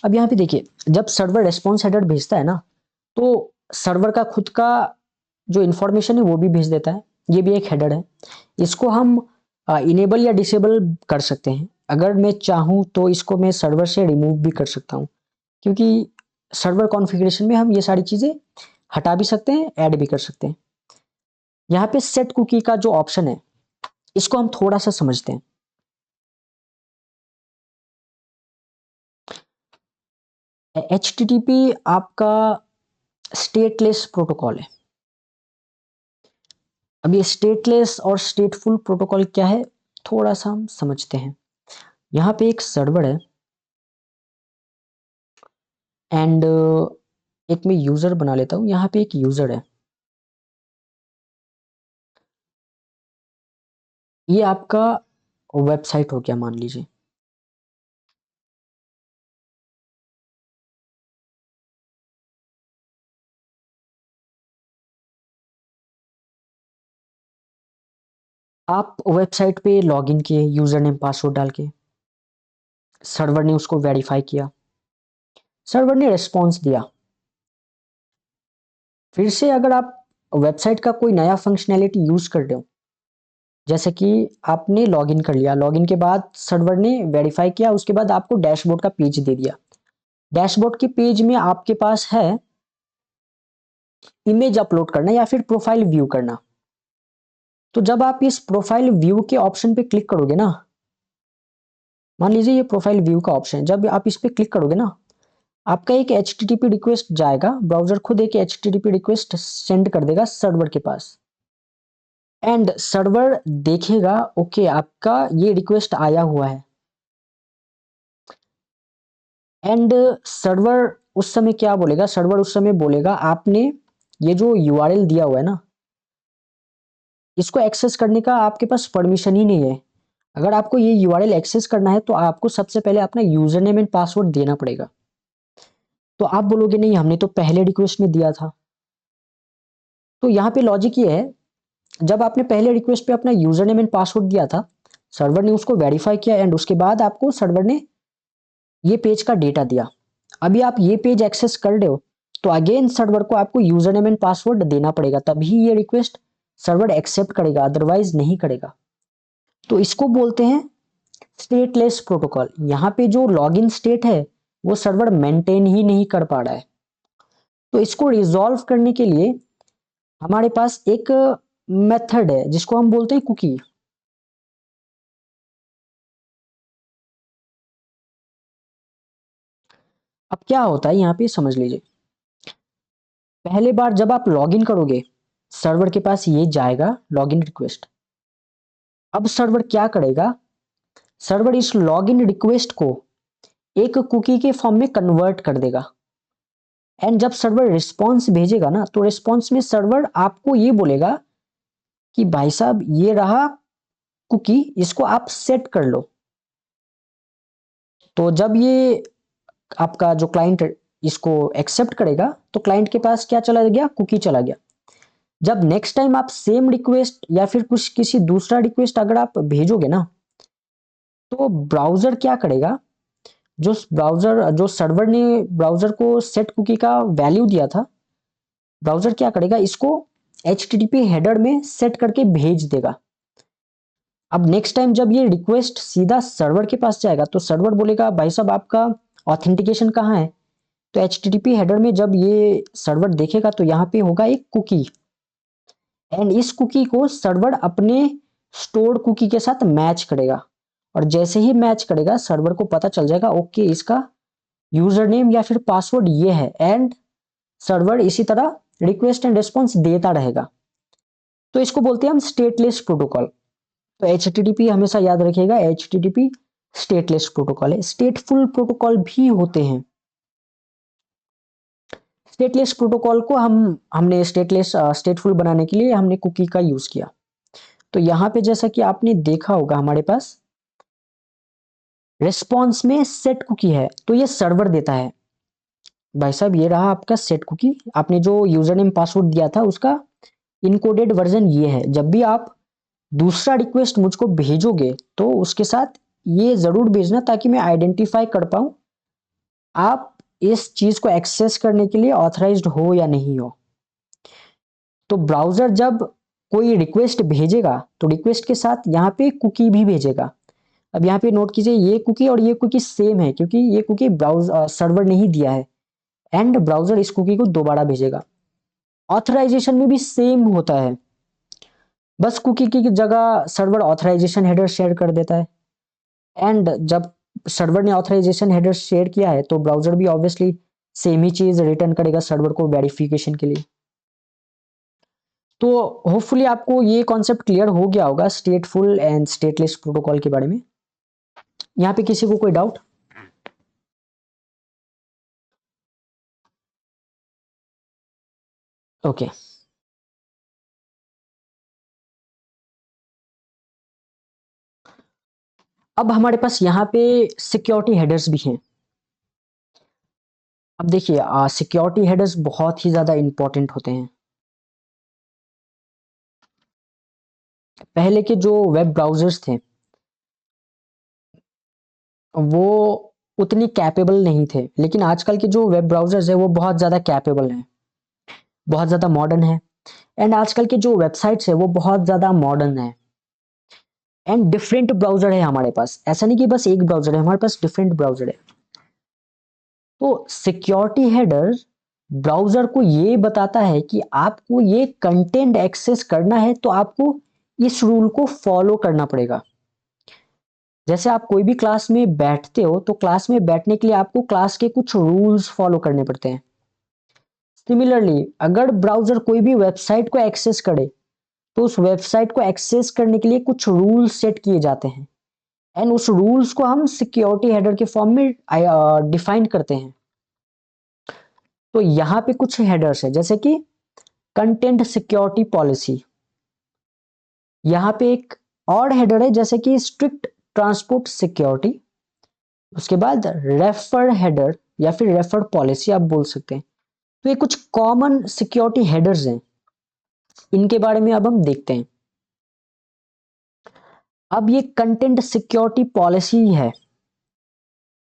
अब यहाँ पे देखिए जब सर्वर रिस्पॉन्स हेडर भेजता है ना तो सर्वर का खुद का जो इंफॉर्मेशन है वो भी भेज देता है। ये भी एक हेडर है। इसको हम इनेबल या डिसेबल कर सकते हैं। अगर मैं चाहूँ तो इसको मैं सर्वर से रिमूव भी कर सकता हूँ, क्योंकि सर्वर कॉन्फ़िगरेशन में हम ये सारी चीजें हटा भी सकते हैं, ऐड भी कर सकते हैं। यहाँ पे सेट कुकी का जो ऑप्शन है इसको हम थोड़ा सा समझते हैं। HTTP आपका स्टेटलेस प्रोटोकॉल है। अब ये स्टेटलेस और स्टेटफुल प्रोटोकॉल क्या है थोड़ा सा हम समझते हैं। यहाँ पे एक सर्वर है एंड एक मैं यूजर बना लेता हूँ। यहाँ पे एक यूजर है, ये आपका वेबसाइट हो गया मान लीजिए। आप वेबसाइट पे लॉगिन किए यूजर नेम पासवर्ड डाल के, सर्वर ने उसको वेरीफाई किया, सर्वर ने रिस्पॉन्स दिया। फिर से अगर आप वेबसाइट का कोई नया फंक्शनैलिटी यूज कर रहे हो, जैसे कि आपने लॉगिन कर लिया, लॉगिन के बाद सर्वर ने वेरीफाई किया, उसके बाद आपको डैशबोर्ड का पेज दे दिया। डैशबोर्ड के पेज में आपके पास है इमेज अपलोड करना या फिर प्रोफाइल व्यू करना। तो जब आप इस प्रोफाइल व्यू के ऑप्शन पे क्लिक करोगे ना मान लीजिए ये प्रोफाइल व्यू का ऑप्शन है, जब आप इस पे क्लिक करोगे ना, आपका एक HTTP रिक्वेस्ट जाएगा, ब्राउजर खुद एक HTTP रिक्वेस्ट सेंड कर देगा सर्वर के पास, एंड सर्वर देखेगा ओके आपका ये रिक्वेस्ट आया हुआ है, एंड सर्वर उस समय क्या बोलेगा, सर्वर उस समय बोलेगा आपने ये जो URL दिया हुआ है ना, इसको एक्सेस करने का आपके पास परमिशन ही नहीं है। अगर आपको ये URL एक्सेस करना है तो आपको सबसे पहले अपना यूजर नेम एंड पासवर्ड देना पड़ेगा। तो आप बोलोगे नहीं हमने तो पहले रिक्वेस्ट में दिया था। तो यहाँ पे लॉजिक ये है, जब आपने पहले रिक्वेस्ट पे अपना यूजर नेम एंड पासवर्ड दिया था, सर्वर ने उसको वेरीफाई किया एंड उसके बाद आपको सर्वर ने ये पेज का डेटा दिया। अभी आप ये पेज एक्सेस कर रहे हो तो अगेन सर्वर को आपको यूजर नेम एंड पासवर्ड देना पड़ेगा, तभी ये रिक्वेस्ट सर्वर एक्सेप्ट करेगा, अदरवाइज नहीं करेगा। तो इसको बोलते हैं स्टेटलेस प्रोटोकॉल। यहाँ पे जो लॉगिन स्टेट है वो सर्वर मेंटेन ही नहीं कर पा रहा है। तो इसको रिजॉल्व करने के लिए हमारे पास एक मेथड है जिसको हम बोलते हैं कुकी। अब क्या होता है यहाँ पे समझ लीजिए, पहले बार जब आप लॉगिन करोगे सर्वर के पास ये जाएगा लॉगिन रिक्वेस्ट। अब सर्वर क्या करेगा, सर्वर इस लॉगिन रिक्वेस्ट को एक कुकी के फॉर्म में कन्वर्ट कर देगा, एंड जब सर्वर रिस्पॉन्स भेजेगा ना तो रिस्पॉन्स में सर्वर आपको ये बोलेगा कि भाई साहब ये रहा कुकी, इसको आप सेट कर लो। तो जब ये आपका जो क्लाइंट इसको एक्सेप्ट करेगा तो क्लाइंट के पास क्या चला गया, कुकी चला गया। जब नेक्स्ट टाइम आप सेम रिक्वेस्ट या फिर कुछ किसी दूसरा रिक्वेस्ट अगर आप भेजोगे ना, तो ब्राउजर क्या करेगा, जो सर्वर ने ब्राउजर को सेट कुकी का वैल्यू दिया था, ब्राउजर क्या करेगा इसको HTTP हेडर में सेट करके भेज देगा। अब नेक्स्ट टाइम जब ये रिक्वेस्ट सीधा सर्वर के पास जाएगा तो सर्वर बोलेगा भाई साहब आपका ऑथेंटिकेशन कहाँ है। तो HTTP हेडर में जब ये सर्वर देखेगा तो यहाँ पे होगा एक कुकी, एंड इस कुकी को सर्वर अपने स्टोर्ड कुकी के साथ मैच करेगा, और जैसे ही मैच करेगा सर्वर को पता चल जाएगा ओके इसका यूजर नेम या फिर पासवर्ड ये है, एंड सर्वर इसी तरह रिक्वेस्ट एंड रिस्पॉन्स देता रहेगा। तो इसको बोलते हैं हम स्टेटलेस प्रोटोकॉल। तो HTTP हमेशा याद रखिएगा, HTTP स्टेटलेस प्रोटोकॉल है। स्टेटफुल प्रोटोकॉल भी होते हैं। स्टेटलेस प्रोटोकॉल को हमने स्टेटफुल बनाने के लिए हमने कुकी का यूज किया। तो यहाँ पे जैसा कि आपने देखा होगा हमारे पास रिस्पॉन्स में सेट कुकी है, तो ये सर्वर देता है भाई साहब ये रहा आपका सेट कुकी, आपने जो यूजर नेम पासवर्ड दिया था उसका इनकोडेड वर्जन ये है। जब भी आप दूसरा रिक्वेस्ट मुझको भेजोगे तो उसके साथ ये जरूर भेजना ताकि मैं आइडेंटिफाई कर पाऊं आप इस चीज को एक्सेस करने के लिए ऑथराइज्ड हो या नहीं हो। तो ब्राउजर जब कोई रिक्वेस्ट भेजेगा तो रिक्वेस्ट के साथ यहाँ पे कुकी भी भेजेगा। अब यहाँ पे नोट कीजिए ये कुकी और ये कुकी सेम है क्योंकि ये कुकी सर्वर ने ही दिया है, एंड ब्राउजर इस कुकी को दोबारा भेजेगा। ऑथराइजेशन में भी सेम होता है, बस कुकी की जगह सर्वर ऑथराइजेशन हेडर शेयर कर देता है, एंड जब सर्वर ने ऑथराइजेशन हेडर शेयर किया है तो ब्राउजर भी ऑब्वियसली सेम ही चीज रिटर्न करेगा सर्वर को वेरिफिकेशन के लिए। तो होपफुली आपको ये कॉन्सेप्ट क्लियर हो गया होगा स्टेटफुल एंड स्टेटलेस प्रोटोकॉल के बारे में। यहाँ पे किसी को कोई डाउट? ओके अब हमारे पास यहाँ पे सिक्योरिटी हेडर्स भी हैं। अब देखिए सिक्योरिटी हेडर्स बहुत ही ज्यादा इंपॉर्टेंट होते हैं। पहले के जो वेब ब्राउजर्स थे वो उतनी कैपेबल नहीं थे, लेकिन आजकल के जो वेब ब्राउजर्स है वो बहुत ज़्यादा कैपेबल हैं, बहुत ज़्यादा मॉडर्न है, एंड आजकल के जो वेबसाइट्स है वो बहुत ज़्यादा मॉडर्न है, एंड डिफरेंट ब्राउजर है हमारे पास। ऐसा नहीं कि बस एक ब्राउजर है, हमारे पास डिफरेंट ब्राउजर है। तो सिक्योरिटी हेडर ब्राउजर को ये बताता है कि आपको ये कंटेंट एक्सेस करना है तो आपको इस रूल को फॉलो करना पड़ेगा। जैसे आप कोई भी क्लास में बैठते हो तो क्लास में बैठने के लिए आपको क्लास के कुछ रूल्स फॉलो करने पड़ते हैं। सिमिलरली अगर ब्राउजर कोई भी वेबसाइट को एक्सेस करे तो उस वेबसाइट को एक्सेस करने के लिए कुछ रूल्स सेट किए जाते हैं एंड उस रूल्स को हम सिक्योरिटी हेडर के फॉर्म में डिफाइन करते हैं। तो यहाँ पे कुछ हेडर्स है जैसे कि कंटेंट सिक्योरिटी पॉलिसी। यहाँ पे एक और हेडर है जैसे कि स्ट्रिक्ट ट्रांसपोर्ट सिक्योरिटी। उसके बाद रेफर हेडर या फिर रेफर पॉलिसी आप बोल सकते हैं। तो ये कुछ कॉमन सिक्योरिटी हेडर्स हैं, इनके बारे में अब हम देखते हैं। अब ये कंटेंट सिक्योरिटी पॉलिसी है,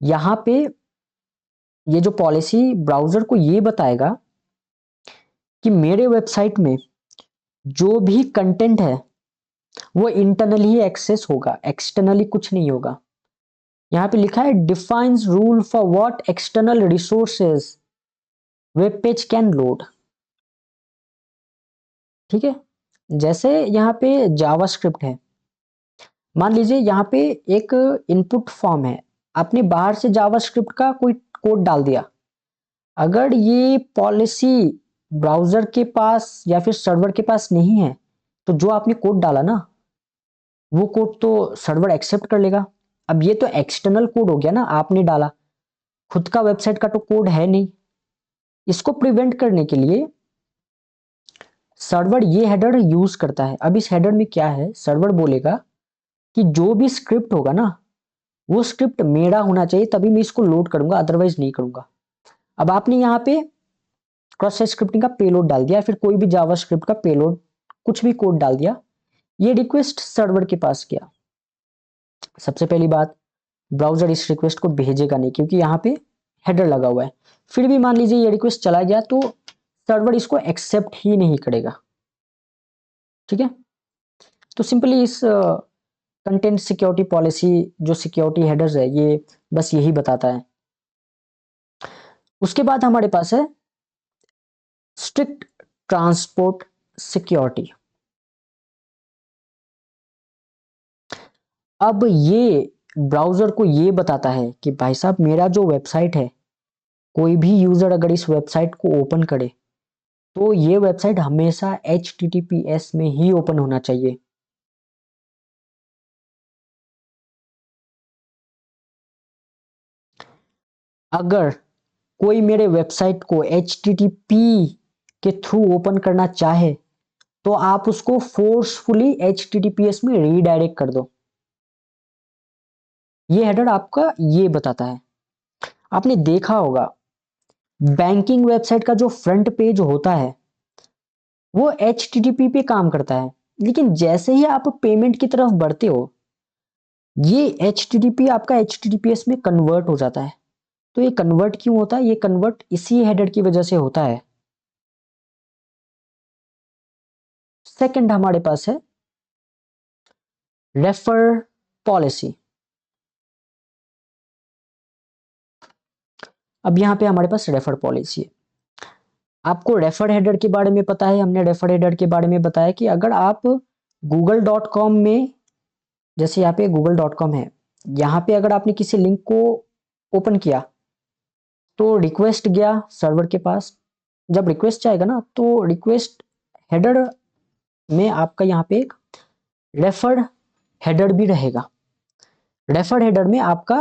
यहां पे ये जो पॉलिसी ब्राउजर को ये बताएगा कि मेरे वेबसाइट में जो भी कंटेंट है वो इंटरनली ही एक्सेस होगा, एक्सटर्नली कुछ नहीं होगा। यहां पे लिखा है defines rule for what external resources web page can load. ठीक है, जैसे यहाँ पे जावास्क्रिप्ट है, मान लीजिए यहाँ पे एक इनपुट फॉर्म है, आपने बाहर से जावास्क्रिप्ट का कोई कोड डाल दिया। अगर ये पॉलिसी ब्राउजर के पास या फिर सर्वर के पास नहीं है तो जो आपने कोड डाला ना वो कोड तो सर्वर एक्सेप्ट कर लेगा। अब ये तो एक्सटर्नल कोड हो गया ना, आपने डाला, खुद का वेबसाइट का तो कोड है नहीं। इसको प्रिवेंट करने के लिए सर्वर ये हेडर यूज करता है। अब इस हेडर में क्या है, सर्वर बोलेगा कि जो भी स्क्रिप्ट होगा ना वो स्क्रिप्ट मेरा होना चाहिए तभी मैं इसको लोड करूंगा, अदरवाइज नहीं करूंगा। अब आपने यहाँ पे क्रॉस साइट स्क्रिप्टिंग का पेलोड डाल दिया, फिर कोई भी जावास्क्रिप्ट का पेलोड कुछ भी कोड डाल दिया, ये रिक्वेस्ट सर्वर के पास गया। सबसे पहली बात, ब्राउजर इस रिक्वेस्ट को भेजेगा नहीं क्योंकि यहाँ पे हेडर लगा हुआ है। फिर भी मान लीजिए ये रिक्वेस्ट चला गया तो सर्वर इसको एक्सेप्ट ही नहीं करेगा। ठीक है, तो सिंपली इस कंटेंट सिक्योरिटी पॉलिसी जो सिक्योरिटी हेडर्स है ये बस यही बताता है। उसके बाद हमारे पास है स्ट्रिक्ट ट्रांसपोर्ट सिक्योरिटी। अब ये ब्राउजर को ये बताता है कि भाई साहब मेरा जो वेबसाइट है, कोई भी यूजर अगर इस वेबसाइट को ओपन करे तो ये वेबसाइट हमेशा HTTPS में ही ओपन होना चाहिए। अगर कोई मेरे वेबसाइट को HTTP के थ्रू ओपन करना चाहे तो आप उसको फोर्सफुली HTTPS में रीडायरेक्ट कर दो। ये हेडर आपका ये बताता है। आपने देखा होगा बैंकिंग वेबसाइट का जो फ्रंट पेज होता है वो HTTP पे काम करता है, लेकिन जैसे ही आप पेमेंट की तरफ बढ़ते हो ये HTTP आपका HTTPS में कन्वर्ट हो जाता है। तो ये कन्वर्ट क्यों होता है, ये कन्वर्ट इसी हेडर की वजह से होता है। सेकंड हमारे पास है रेफर पॉलिसी। अब यहां पे हमारे पास रेफर पॉलिसी है। आपको रेफर हेडर के बारे में पता है, हमने रेफर हेडर के बारे में बताया कि अगर आप google.com में, जैसे यहाँ पे google.com है, यहाँ पे अगर आपने किसी लिंक को ओपन किया तो रिक्वेस्ट गया सर्वर के पास। जब रिक्वेस्ट जाएगा ना तो रिक्वेस्ट हेडर में आपका यहाँ पे एक रेफर हेडर भी रहेगा। रेफर हेडर में आपका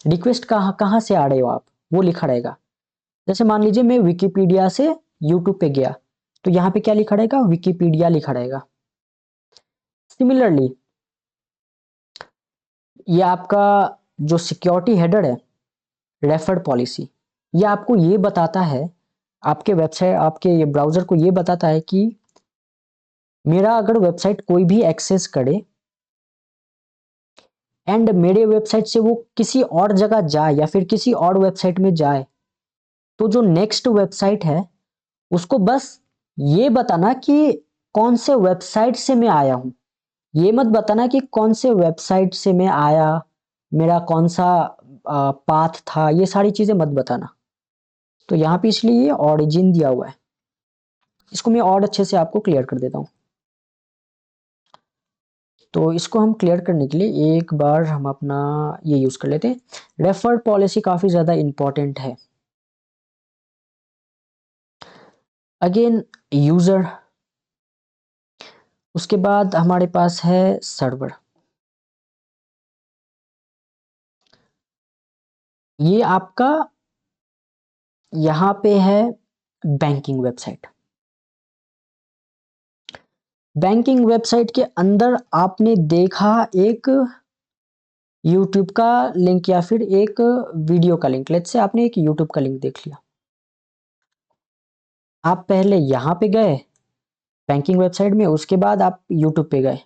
रिक्वेस्ट कहाँ कहाँ से आ रहे हो आप वो लिखा रहेगा। जैसे मान लीजिए मैं विकिपीडिया से यूट्यूब पे गया तो यहाँ पे क्या लिखा रहेगा, विकिपीडिया लिखा रहेगा। सिमिलरली ये आपका जो सिक्योरिटी हेडर है रेफर पॉलिसी, ये आपको ये बताता है, आपके वेबसाइट आपके ये ब्राउजर को ये बताता है कि मेरा अगर वेबसाइट कोई भी एक्सेस करे एंड मेरे वेबसाइट से वो किसी और जगह जाए या फिर किसी और वेबसाइट में जाए तो जो नेक्स्ट वेबसाइट है उसको बस ये बताना कि कौन से वेबसाइट से मैं आया हूं। ये मत बताना कि कौन से वेबसाइट से मैं आया, मेरा कौन सा पाथ था, ये सारी चीजें मत बताना। तो यहाँ पे इसलिए ये ऑरिजिन दिया हुआ है। इसको मैं और अच्छे से आपको क्लियर कर देता हूँ। तो इसको हम क्लियर करने के लिए एक बार हम अपना ये यूज कर लेते हैं। रेफर पॉलिसी काफी ज्यादा इंपॉर्टेंट है। अगेन यूजर, उसके बाद हमारे पास है सर्वर। ये आपका यहां पे है बैंकिंग वेबसाइट। बैंकिंग वेबसाइट के अंदर आपने देखा एक यूट्यूब का लिंक या फिर एक वीडियो का लिंक। लेट्स से आपने एक यूट्यूब का लिंक देख लिया। आप पहले यहां पे गए बैंकिंग वेबसाइट में, उसके बाद आप यूट्यूब पे गए,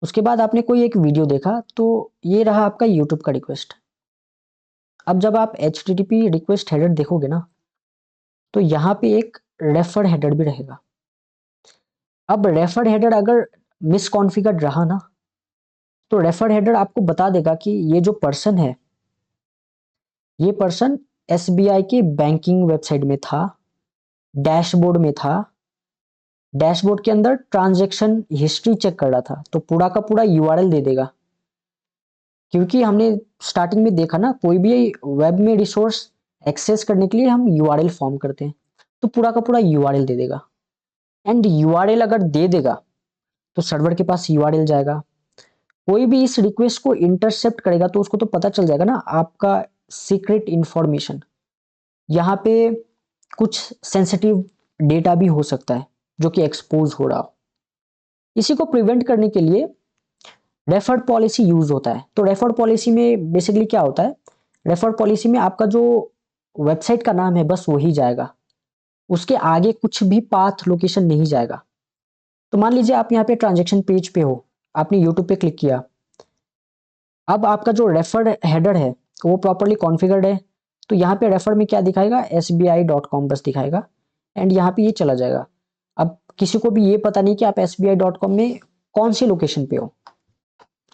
उसके बाद आपने कोई एक वीडियो देखा, तो ये रहा आपका यूट्यूब का रिक्वेस्ट। अब जब आप HTTP रिक्वेस्ट हेडर देखोगे ना, तो यहाँ पे एक रेफर हेडर भी रहेगा। अब रेफर हेडर अगर मिसकॉन्फ़िगर्ड रहा ना, तो रेफर हेडर आपको बता देगा कि ये जो पर्सन है, ये पर्सन SBI के बैंकिंग वेबसाइट में था, डैशबोर्ड में था, डैशबोर्ड के अंदर ट्रांजैक्शन हिस्ट्री चेक कर रहा था, तो पूरा का पूरा URL दे देगा। क्योंकि हमने स्टार्टिंग में देखा ना, कोई भी वेब में रिसोर्स एक्सेस करने के लिए हम URL फॉर्म करते हैं, तो पूरा का पूरा URL दे देगा। एंड URL अगर दे देगा तो सर्वर के पास URL जाएगा। कोई भी इस रिक्वेस्ट को इंटरसेप्ट करेगा तो उसको तो पता चल जाएगा ना आपका सीक्रेट इंफॉर्मेशन। यहाँ पे कुछ सेंसिटिव डेटा भी हो सकता है जो कि एक्सपोज हो रहा हो। इसी को प्रिवेंट करने के लिए रेफर्ड पॉलिसी यूज होता है। तो रेफर्ड पॉलिसी में बेसिकली क्या होता है, रेफर्ड पॉलिसी में आपका जो वेबसाइट का नाम है बस वही जाएगा, उसके आगे कुछ भी पाथ लोकेशन नहीं जाएगा। तो मान लीजिए आप यहाँ पे ट्रांजेक्शन पेज पे हो, आपने यूट्यूब पे क्लिक किया, अब आपका जो रेफर्ड हेडर है वो प्रॉपरली कॉन्फ़िगर्ड है, तो यहाँ पे रेफर में क्या दिखाएगा, sbi.com बस दिखाएगा, एंड यहाँ पे ये चला जाएगा। अब किसी को भी ये पता नहीं कि आप sbi.com में कौन सी लोकेशन पे हो।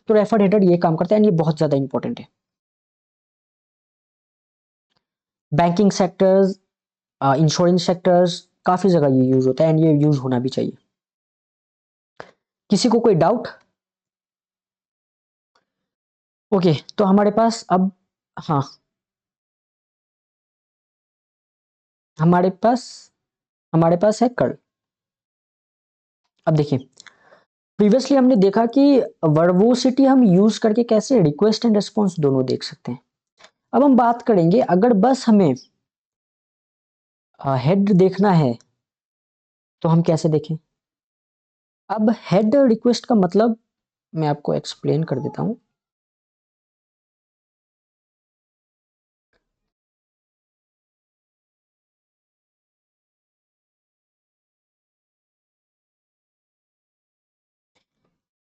तो रेफर हेडर ये काम करता है, एंड ये बहुत ज्यादा इंपॉर्टेंट है। बैंकिंग सेक्टर्स, इंश्योरेंस सेक्टर्स, काफी जगह ये यूज होता है, एंड ये यूज होना भी चाहिए। किसी को कोई डाउट? ओके, तो हमारे पास अब, हाँ, हमारे पास हमारे पास है कर्ल। अब देखिए, प्रीवियसली हमने देखा कि वर्बोसिटी हम यूज करके कैसे रिक्वेस्ट एंड रिस्पॉन्स दोनों देख सकते हैं। अब हम बात करेंगे अगर बस हमें हेड देखना है तो हम कैसे देखें। अब हेड रिक्वेस्ट का मतलब मैं आपको एक्सप्लेन कर देता हूं।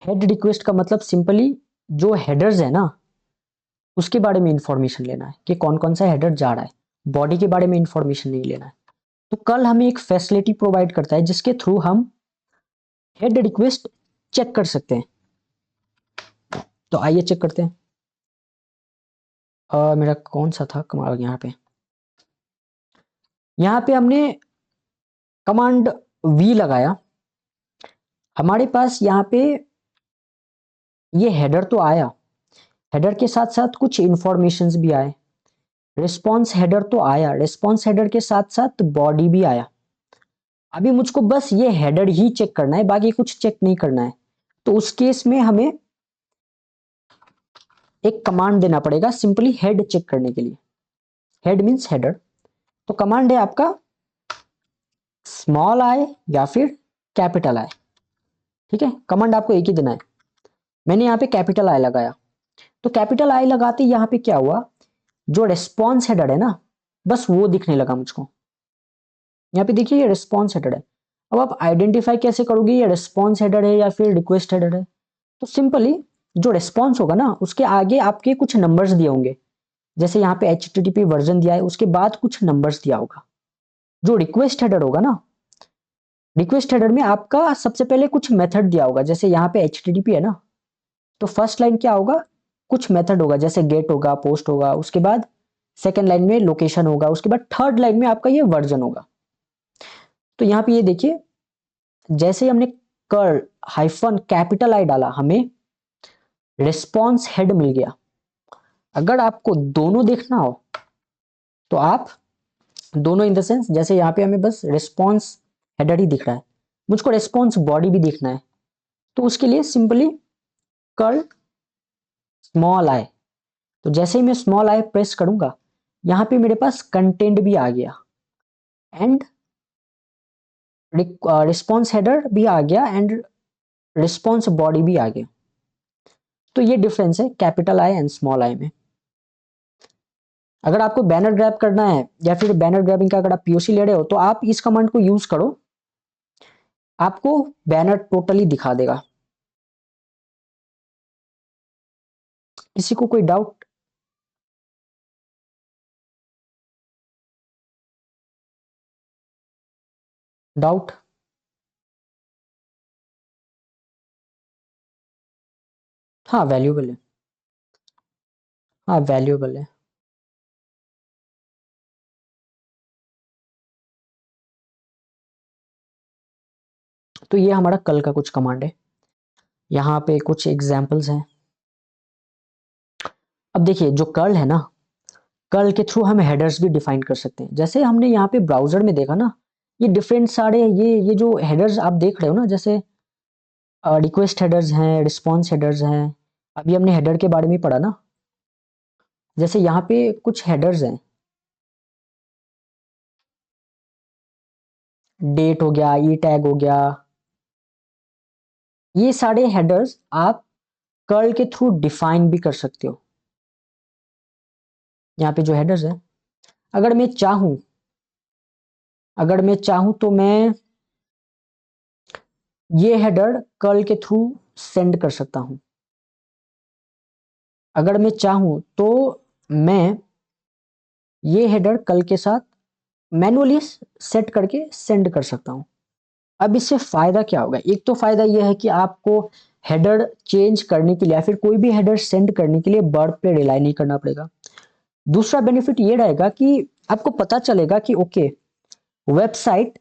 हेड रिक्वेस्ट का मतलब सिंपली जो हेडर्स है ना, उसके बारे में इंफॉर्मेशन लेना है कि कौन कौन सा हेडर जा रहा है, बॉडी के बारे में इंफॉर्मेशन नहीं लेना है। तो कल हमें एक फैसिलिटी प्रोवाइड करता है जिसके थ्रू हम हेड रिक्वेस्ट चेक कर सकते हैं। तो आइए चेक करते हैं। मेरा कौन सा था कमांड, यहाँ पे हमने कमांड V लगाया, हमारे पास यहाँ पे ये हेडर तो आया, हेडर के साथ साथ कुछ इंफॉर्मेशंस भी आए। रिस्पॉन्स हेडर तो आया, रिस्पॉन्स हेडर के साथ साथ बॉडी भी आया। अभी मुझको बस ये हेडर ही चेक करना है, बाकी कुछ चेक नहीं करना है। तो उस केस में हमें एक कमांड देना पड़ेगा सिंपली हेड चेक करने के लिए। Head means header. तो कमांड है आपका स्मॉल आई या फिर कैपिटल आई। ठीक है, कमांड आपको एक ही देना है। मैंने यहाँ पे कैपिटल आई लगाया, तो कैपिटल आई लगाते यहाँ पे क्या हुआ, जो रिस्पॉन्स हेडर है ना, बस वो दिखने लगा मुझको। यहाँ पे देखिए ये रिस्पॉन्स हेडर है। अब आप आइडेंटिफाई कैसे करोगे ये रिस्पॉन्स हेडर है या फिर रिक्वेस्ट हेडर है। तो सिंपली जो रिस्पॉन्स होगा ना, उसके आगे आपके कुछ नंबर्स दिए होंगे, जैसे यहाँ पे HTTP वर्जन दिया है, उसके बाद कुछ नंबर्स दिया होगा। जो रिक्वेस्ट हेडर होगा ना, रिक्वेस्ट हेडर में आपका सबसे पहले कुछ मेथड दिया होगा, जैसे यहाँ पे HTTP है ना, तो फर्स्ट लाइन क्या होगा, कुछ मेथड होगा, जैसे गेट होगा, पोस्ट होगा, उसके बाद सेकेंड लाइन में लोकेशन होगा, उसके बाद थर्ड लाइन में आपका ये वर्जन होगा। तो यहाँ पे ये देखिए, जैसे ही हमने कर्ल हाइफन कैपिटल आई डाला, हमें रिस्पॉन्स हेड मिल गया। अगर आपको दोनों देखना हो तो आप दोनों इन द सेंस, जैसे यहाँ पे हमें बस रिस्पॉन्स हेडर ही दिख रहा है, मुझको रिस्पॉन्स बॉडी भी देखना है, तो उसके लिए सिंपली कर्ल स्मॉल आई, तो जैसे ही मैं स्मॉल आई प्रेस करूंगा यहाँ पे मेरे पास कंटेंट भी आ गया एंड रिस्पॉन्स हेडर भी आ गया एंड रिस्पॉन्स बॉडी भी आ गया। तो ये डिफरेंस है capital I and small I में। अगर आपको बैनर ग्रैब करना है या फिर बैनर ग्रैबिंग का अगर आप पीओसी ले रहे हो तो आप इस कमांड को यूज करो, आपको बैनर टोटली दिखा देगा। किसी को कोई डाउट? डाउट? हाँ वैल्यूएबल है, हाँ वैल्यूएबल है। तो ये हमारा कल का कुछ कमांड है, यहाँ पे कुछ एग्जाम्पल्स हैं। अब देखिए जो कर्ल है ना, कर्ल के थ्रू हम हेडर्स भी डिफाइन कर सकते हैं। जैसे हमने यहाँ पे ब्राउजर में देखा ना, ये डिफरेंट सारे ये जो हेडर्स आप देख रहे हो ना, जैसे रिक्वेस्ट हेडर्स हैं, रिस्पॉन्स हेडर्स हैं, अभी हमने हेडर के बारे में पढ़ा ना। जैसे यहाँ पे कुछ हेडर्स हैं, डेट हो गया, ई टैग हो गया, ये सारे हेडर्स आप कर्ल के थ्रू डिफाइन भी कर सकते हो। यहाँ पे जो हेडर्स है, अगर मैं चाहूं, तो मैं ये हेडर कर्ल के थ्रू सेंड कर सकता हूं। अगर मैं चाहूं तो मैं ये हेडर कर्ल के साथ मैनुअली सेट करके सेंड कर सकता हूं। अब इससे फायदा क्या होगा? एक तो फायदा यह है कि आपको हेडर चेंज करने के लिए या फिर कोई भी हेडर सेंड करने के लिए वर्ब पे रिलाई नहीं करना पड़ेगा। दूसरा बेनिफिट ये रहेगा कि आपको पता चलेगा कि ओके वेबसाइट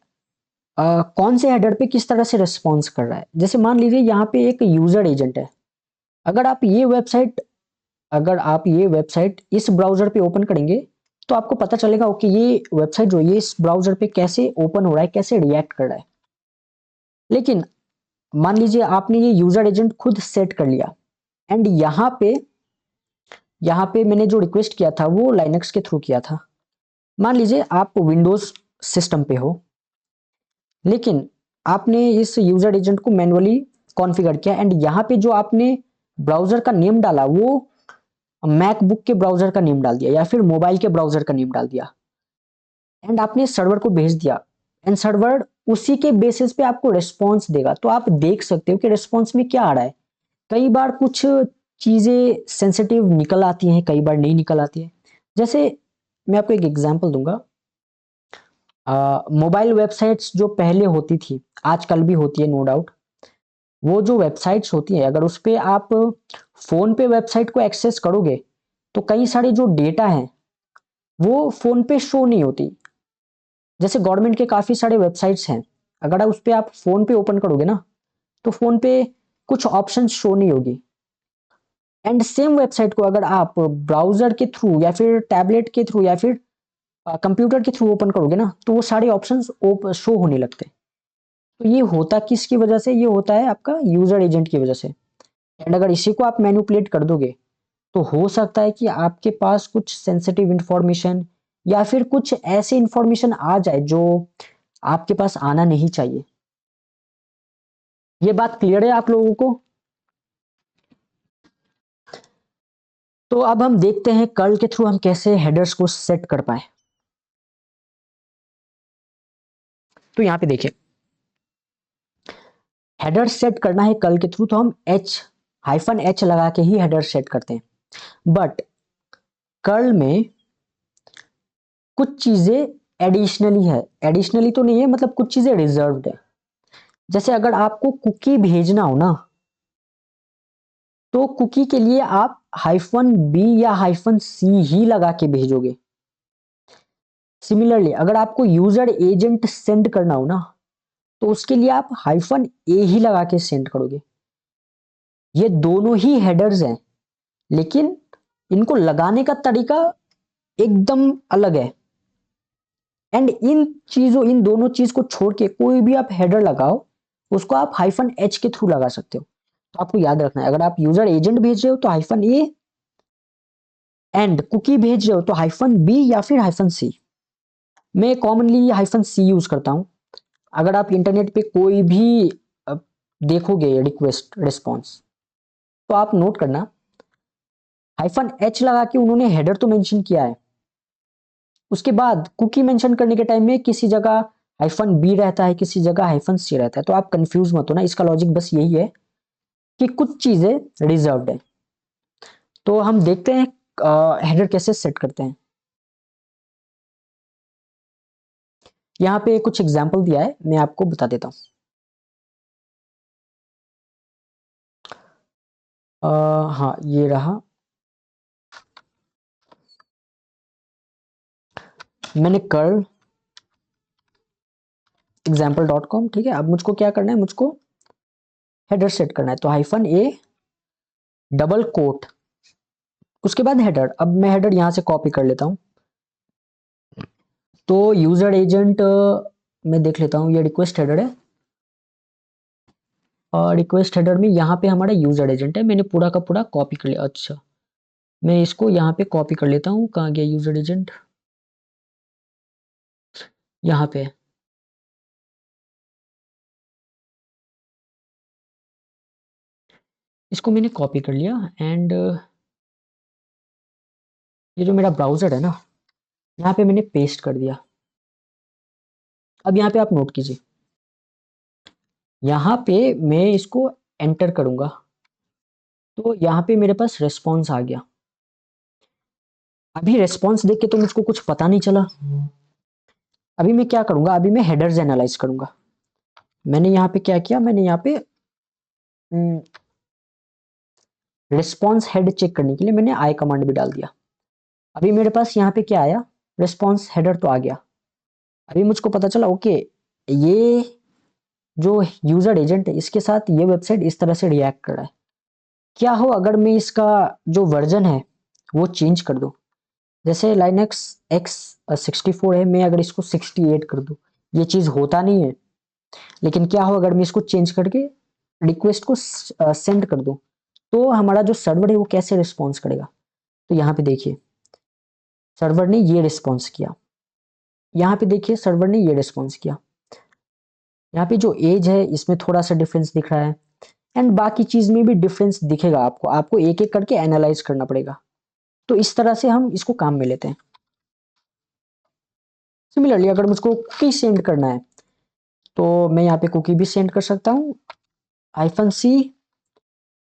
कौन से हेडर पे किस तरह से रिस्पॉन्स कर रहा है। जैसे मान लीजिए यहाँ पे एक यूजर एजेंट है, अगर आप ये वेबसाइट इस ब्राउजर पे ओपन करेंगे तो आपको पता चलेगा ओके ये वेबसाइट जो ये इस ब्राउजर पे कैसे ओपन हो रहा है, कैसे रिएक्ट कर रहा है। लेकिन मान लीजिए आपने ये यूजर एजेंट खुद सेट कर लिया एंड यहाँ पे मैंने जो रिक्वेस्ट किया था वो लाइनक्स के थ्रू किया था। मान लीजिए आप विंडोज सिस्टम पे हो, लेकिन आपने इस यूजर एजेंट को मैनुअली कॉन्फ़िगर किया एंड यहाँ पे जो आपने ब्राउजर का नेम डाला वो मैकबुक के ब्राउजर का नेम डाल दिया या फिर मोबाइल के ब्राउजर का नेम डाल दिया एंड आपने सर्वर को भेज दिया एंड सर्वर उसी के बेसिस पे आपको रिस्पॉन्स देगा। तो आप देख सकते हो कि रिस्पॉन्स में क्या आ रहा है। कई बार कुछ चीजें सेंसिटिव निकल आती हैं, कई बार नहीं निकल आती है। जैसे मैं आपको एक एग्जांपल दूंगा, मोबाइल वेबसाइट्स जो पहले होती थी, आजकल भी होती है नो डाउट, वो जो वेबसाइट्स होती है अगर उस पे आप फोन पे वेबसाइट को एक्सेस करोगे तो कई सारे जो डेटा है वो फोन पे शो नहीं होती। जैसे गवर्नमेंट के काफी सारे वेबसाइट्स हैं, अगर उस पे आप फोन पे ओपन करोगे ना तो फोन पे कुछ ऑप्शन शो नहीं होगी एंड सेम वेबसाइट को अगर आप ब्राउजर के थ्रू या फिर टैबलेट के थ्रू या फिर कंप्यूटर के थ्रू ओपन करोगे ना तो वो सारे ऑप्शंस शो होने लगते हैं। तो ये होता किसकी वजह से? ये होता है आपका यूजर एजेंट की वजह से। एंड अगर इसी को आप मैनिपुलेट कर दोगे तो हो सकता है कि आपके पास कुछ सेंसिटिव इंफॉर्मेशन या फिर कुछ ऐसे इंफॉर्मेशन आ जाए जो आपके पास आना नहीं चाहिए। ये बात क्लियर है आप लोगों को? तो अब हम देखते हैं कर्ल के थ्रू हम कैसे हेडर्स को सेट कर पाए। तो यहां पे देखिए हेडर सेट करना है कर्ल के थ्रू तो हम -H लगा के ही हेडर सेट करते हैं। बट कर्ल में कुछ चीजें एडिशनली है, एडिशनली तो नहीं है मतलब कुछ चीजें रिजर्व्ड है। जैसे अगर आपको कुकी भेजना हो ना तो कुकी के लिए आप -B या -C ही लगा के भेजोगे। सिमिलरली अगर आपको यूजर एजेंट सेंड करना हो ना तो उसके लिए आप हाइफन ए ही लगा के सेंड करोगे। ये दोनों ही हेडर्स हैं, लेकिन इनको लगाने का तरीका एकदम अलग है। एंड इन दोनों चीज को छोड़ के कोई भी आप हेडर लगाओ, उसको आप हाइफन एच के थ्रू लगा सकते हो। तो आपको याद रखना है, अगर आप यूजर एजेंट भेज रहे हो तो हाइफन ए, एंड कुकी भेज रहे हो तो हाइफन बी या फिर हाइफन सी। मैं कॉमनली हाइफन सी यूज करता हूं। अगर आप इंटरनेट पे कोई भी देखोगे रिक्वेस्ट रिस्पॉन्स, तो आप नोट करना, हाइफन एच लगा के उन्होंने हेडर तो मेंशन किया है, उसके बाद कुकी मेंशन करने के टाइम में किसी जगह हाइफन बी रहता है, किसी जगह हाइफन सी रहता है। तो आप कंफ्यूज मत होना, इसका लॉजिक बस यही है कि कुछ चीजें रिजर्व्ड है। तो हम देखते हैं हेडर कैसे सेट करते हैं। यहाँ पे कुछ एग्जाम्पल दिया है, मैं आपको बता देता हूँ। हाँ, ये रहा। मैंने कर्ल example.com, ठीक है। अब मुझको क्या करना है, मुझको हेडर सेट करना है। तो हाइफन ए डबल कोट, उसके बाद हेडर। अब मैं हेडर यहां से कॉपी कर लेता हूं। तो यूजर एजेंट मैं देख लेता हूं, ये रिक्वेस्ट हेडर है, और रिक्वेस्ट हेडर में यहाँ पे हमारा यूजर एजेंट है। मैंने पूरा का पूरा कॉपी कर लिया। अच्छा, मैं इसको यहाँ पे कॉपी कर लेता हूँ। कहाँ गया यूजर एजेंट, यहाँ पे। इसको मैंने कॉपी कर लिया, एंड ये जो मेरा ब्राउजर है ना, यहाँ पे मैंने पेस्ट कर दिया। अब यहाँ पे आप नोट कीजिए, यहाँ पे मैं इसको एंटर करूंगा, तो यहाँ पे मेरे पास रेस्पॉन्स आ गया। अभी रेस्पॉन्स देख के तो मुझको कुछ पता नहीं चला। अभी मैं क्या करूंगा, अभी मैं हेडर्स एनालाइज करूंगा। मैंने यहाँ पे क्या किया, मैंने यहाँ पे रिस्पॉन्स हेड चेक करने के लिए मैंने आई कमांड भी डाल दिया। अभी मेरे पास यहाँ पे क्या आया, रिस्पॉन्स हेडर तो आ गया। अभी मुझको पता चला, ओके, ये जो यूजर एजेंट है इसके साथ ये वेबसाइट इस तरह से रिएक्ट कर रहा है। क्या हो अगर मैं इसका जो वर्जन है वो चेंज कर दूं, जैसे लाइनक्स x64 है, मैं अगर इसको 68 कर दूं, ये चीज होता नहीं है। लेकिन क्या हो अगर मैं इसको चेंज करके रिक्वेस्ट को सेंड कर दूं, तो हमारा जो सर्वर है वो कैसे रिस्पॉन्स करेगा। तो यहाँ पे देखिए, सर्वर ने ये रिस्पॉन्स किया। यहाँ पे देखिए, सर्वर ने ये रिस्पॉन्स किया। यहाँ पे जो एज है इसमें थोड़ा सा डिफरेंस दिख रहा है, एंड बाकी चीज में भी डिफरेंस दिखेगा। आपको आपको एक एक करके एनालाइज करना पड़ेगा। तो इस तरह से हम इसको काम में लेते हैं। सिमिलरली अगर मुझको कुकी सेंड करना है, तो मैं यहाँ पे कुकी भी सेंड कर सकता हूँ, हाइफन सी,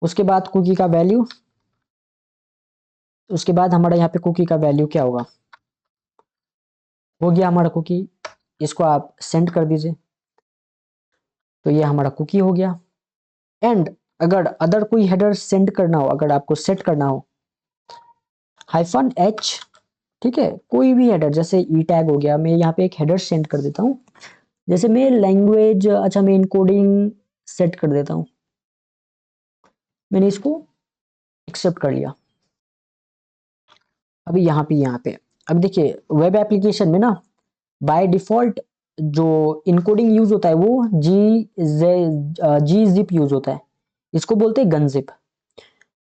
उसके बाद कुकी का वैल्यू। उसके बाद हमारा यहाँ पे कुकी का वैल्यू क्या होगा, हो गया हमारा कुकी। इसको आप सेंड कर दीजिए, तो ये हमारा कुकी हो गया। एंड अगर अदर कोई हेडर सेंड करना हो, अगर आपको सेट करना हो, हाइफन एच, ठीक है, कोई भी हेडर, जैसे ई टैग हो गया, मैं यहाँ पे एक हेडर सेंड कर देता हूँ। जैसे मैं लैंग्वेज, अच्छा मैं इनकोडिंग सेट कर देता हूँ। मैंने इसको एक्सेप्ट कर लिया। अभी यहाँ पे अब देखिए, वेब एप्लीकेशन में ना बाय डिफॉल्ट जो इनकोडिंग यूज होता है वो जी जिप यूज होता है। इसको बोलते हैं गनजिप,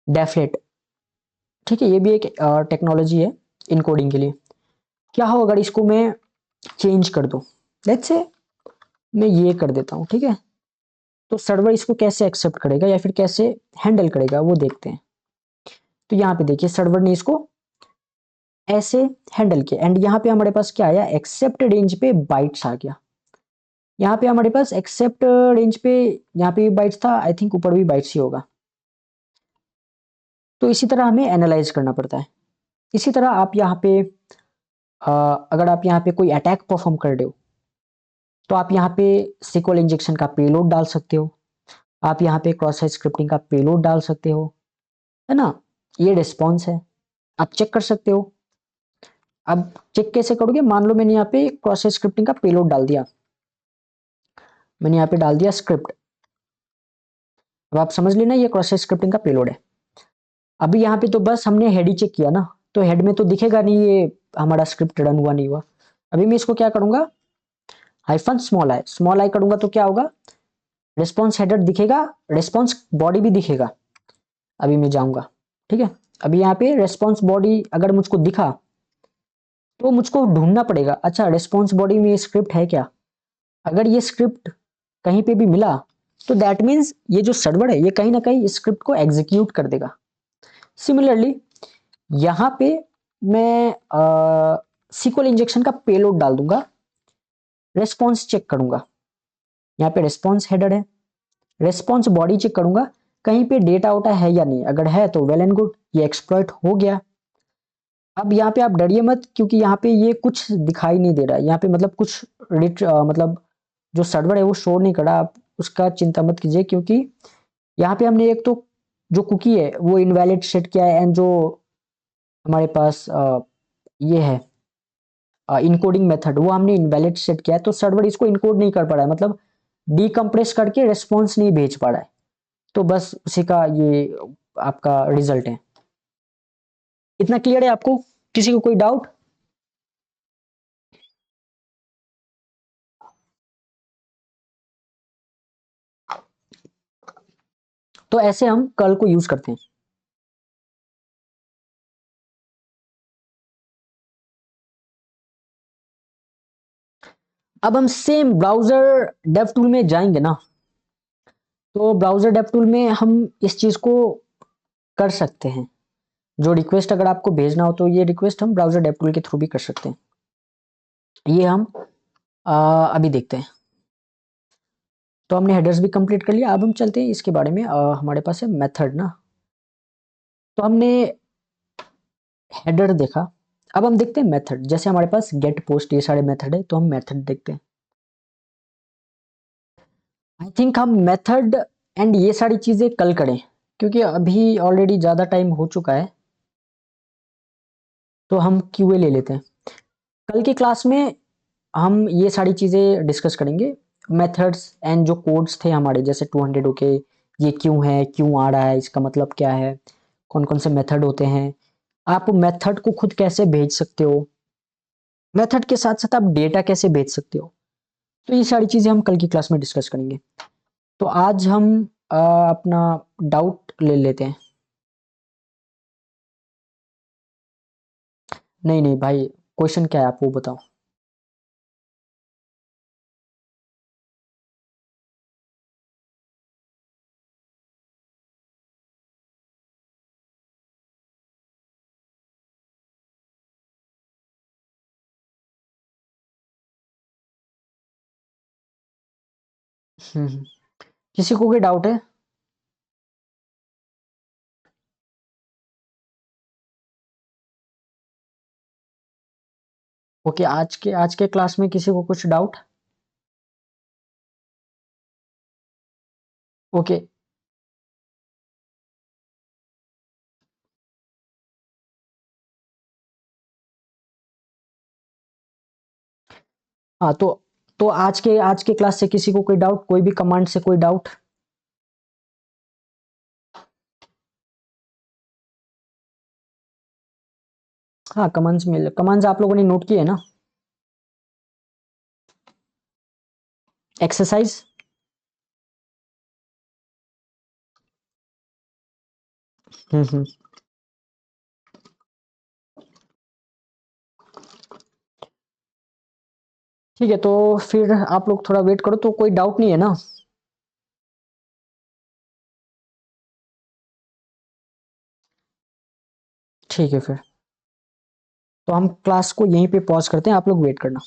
डेफलेट, ठीक है। ये भी एक टेक्नोलॉजी है इनकोडिंग के लिए। क्या हो अगर इसको मैं चेंज कर दूं, लेट्स से मैं ये कर देता हूं, ठीक है। तो सर्वर इसको कैसे एक्सेप्ट करेगा या फिर कैसे हैंडल करेगा वो देखते हैं। तो यहाँ पे देखिए, सर्वर ने इसको ऐसे हैंडल किया, एंड यहाँ पे हमारे पास क्या आया, एक्सेप्ट रेंज पे बाइट्स आ गया। यहाँ पे हमारे पास एक्सेप्ट रेंज पे, यहाँ पे बाइट्स था, आई थिंक ऊपर भी बाइट्स ही होगा। तो इसी तरह हमें एनालाइज करना पड़ता है। इसी तरह आप यहाँ पे अगर आप यहाँ पे कोई अटैक परफॉर्म कर रहे हो, तो आप यहाँ पे सिक्वल इंजेक्शन का पेलोड डाल सकते हो, आप यहाँ पे क्रॉस साइट स्क्रिप्टिंग का पेलोड डाल सकते हो, है ना। ये रिस्पॉन्स है, आप चेक कर सकते हो। अब चेक कैसे करोगे, मान लो मैंने यहाँ पे क्रॉस साइट स्क्रिप्टिंग का पेलोड डाल दिया, मैंने यहाँ पे डाल दिया स्क्रिप्ट। अब आप समझ लेना ये क्रॉस साइट स्क्रिप्टिंग का पेलोड है। अभी यहाँ पे तो बस हमने हेड ही चेक किया ना, तो हेड में तो दिखेगा नहीं ये हमारा स्क्रिप्ट रन हुआ नहीं हुआ। अभी मैं इसको क्या करूंगा, हाइफन स्मॉल आई करूंगा तो क्या होगा, रिस्पॉन्स हेडर दिखेगा, रिस्पॉन्स बॉडी भी दिखेगा। अभी मैं जाऊंगा, ठीक है। अभी यहाँ पे रिस्पॉन्स बॉडी अगर मुझको दिखा तो मुझको ढूंढना पड़ेगा, अच्छा रिस्पॉन्स बॉडी में ये स्क्रिप्ट है क्या। अगर ये स्क्रिप्ट कहीं पे भी मिला तो दैट मीन्स ये जो सर्वर है ये कहीं ना कहीं इस स्क्रिप्ट को एग्जीक्यूट कर देगा। सिमिलरली यहाँ पे मैं सीक्वल इंजेक्शन का पेलोड डाल दूंगा, रेस्पॉन्स चेक करूंगा। यहाँ पे रेस्पॉन्स हेडर है, रेस्पॉन्स बॉडी चेक करूंगा कहीं पे डेटा वोटा है या नहीं, अगर है तो वेल एंड गुड, ये एक्सप्लॉइट हो गया। अब यहाँ पे आप डरिए मत, क्योंकि यहाँ पे ये कुछ दिखाई नहीं दे रहा है, यहाँ पे मतलब कुछ मतलब जो सर्वर है वो शो नहीं कर रहा, आप उसका चिंता मत कीजिए, क्योंकि यहाँ पे हमने एक तो जो कुकी है वो इनवैलिड सेट किया है, एंड जो हमारे पास ये है इनकोडिंग मेथड वो हमने इनवैलिड सेट किया है, तो सर्वर इसको इनकोड नहीं कर पा रहा है, मतलब डीकंप्रेस करके रिस्पॉन्स नहीं भेज पा रहा है। तो बस उसी का ये आपका रिजल्ट है। इतना क्लियर है आपको, किसी को कोई डाउट? तो ऐसे हम कल को यूज करते हैं। अब हम सेम ब्राउजर डेव टूल में जाएंगे ना, तो ब्राउजर डेव टूल में हम इस चीज को कर सकते हैं, जो रिक्वेस्ट अगर आपको भेजना हो तो ये रिक्वेस्ट हम ब्राउजर डेव टूल के थ्रू भी कर सकते हैं। ये हम अभी देखते हैं। तो हमने हेडर्स भी कंप्लीट कर लिया, अब हम चलते हैं इसके बारे में। हमारे पास है मेथड ना, तो हमने हेडर देखा, अब हम देखते हैं मेथड। जैसे हमारे पास गेट पोस्ट ये सारे मेथड है, तो हम मेथड देखते हैं। आई थिंक हम मेथड एंड ये सारी चीजें कल करें, क्योंकि अभी ऑलरेडी ज्यादा टाइम हो चुका है, तो हम क्यूए ले लेते हैं। कल की क्लास में हम ये सारी चीजें डिस्कस करेंगे, मेथड्स एंड जो कोड्स थे हमारे, जैसे 200 ओके, ये क्यों है, क्यों आ रहा है, इसका मतलब क्या है, कौन कौन से मेथड होते हैं, आप मेथड को खुद कैसे भेज सकते हो, मेथड के साथ साथ आप डेटा कैसे भेज सकते हो। तो ये सारी चीजें हम कल की क्लास में डिस्कस करेंगे। तो आज हम अपना डाउट ले लेते हैं। नहीं नहीं भाई, क्वेश्चन क्या है आप वो बताओ। हम्म, किसी को कोई डाउट है? ओके, आज के क्लास में किसी को कुछ डाउट? ओके। हाँ तो आज के क्लास से किसी को कोई डाउट, कोई भी कमांड से कोई डाउट? हाँ, कमांड्स आप लोगों ने नोट किए है ना, एक्सरसाइज। हम्म। ठीक है, तो फिर आप लोग थोड़ा वेट करो, तो कोई डाउट नहीं है ना? ठीक है फिर, तो हम क्लास को यहीं पे पॉज करते हैं, आप लोग वेट करना।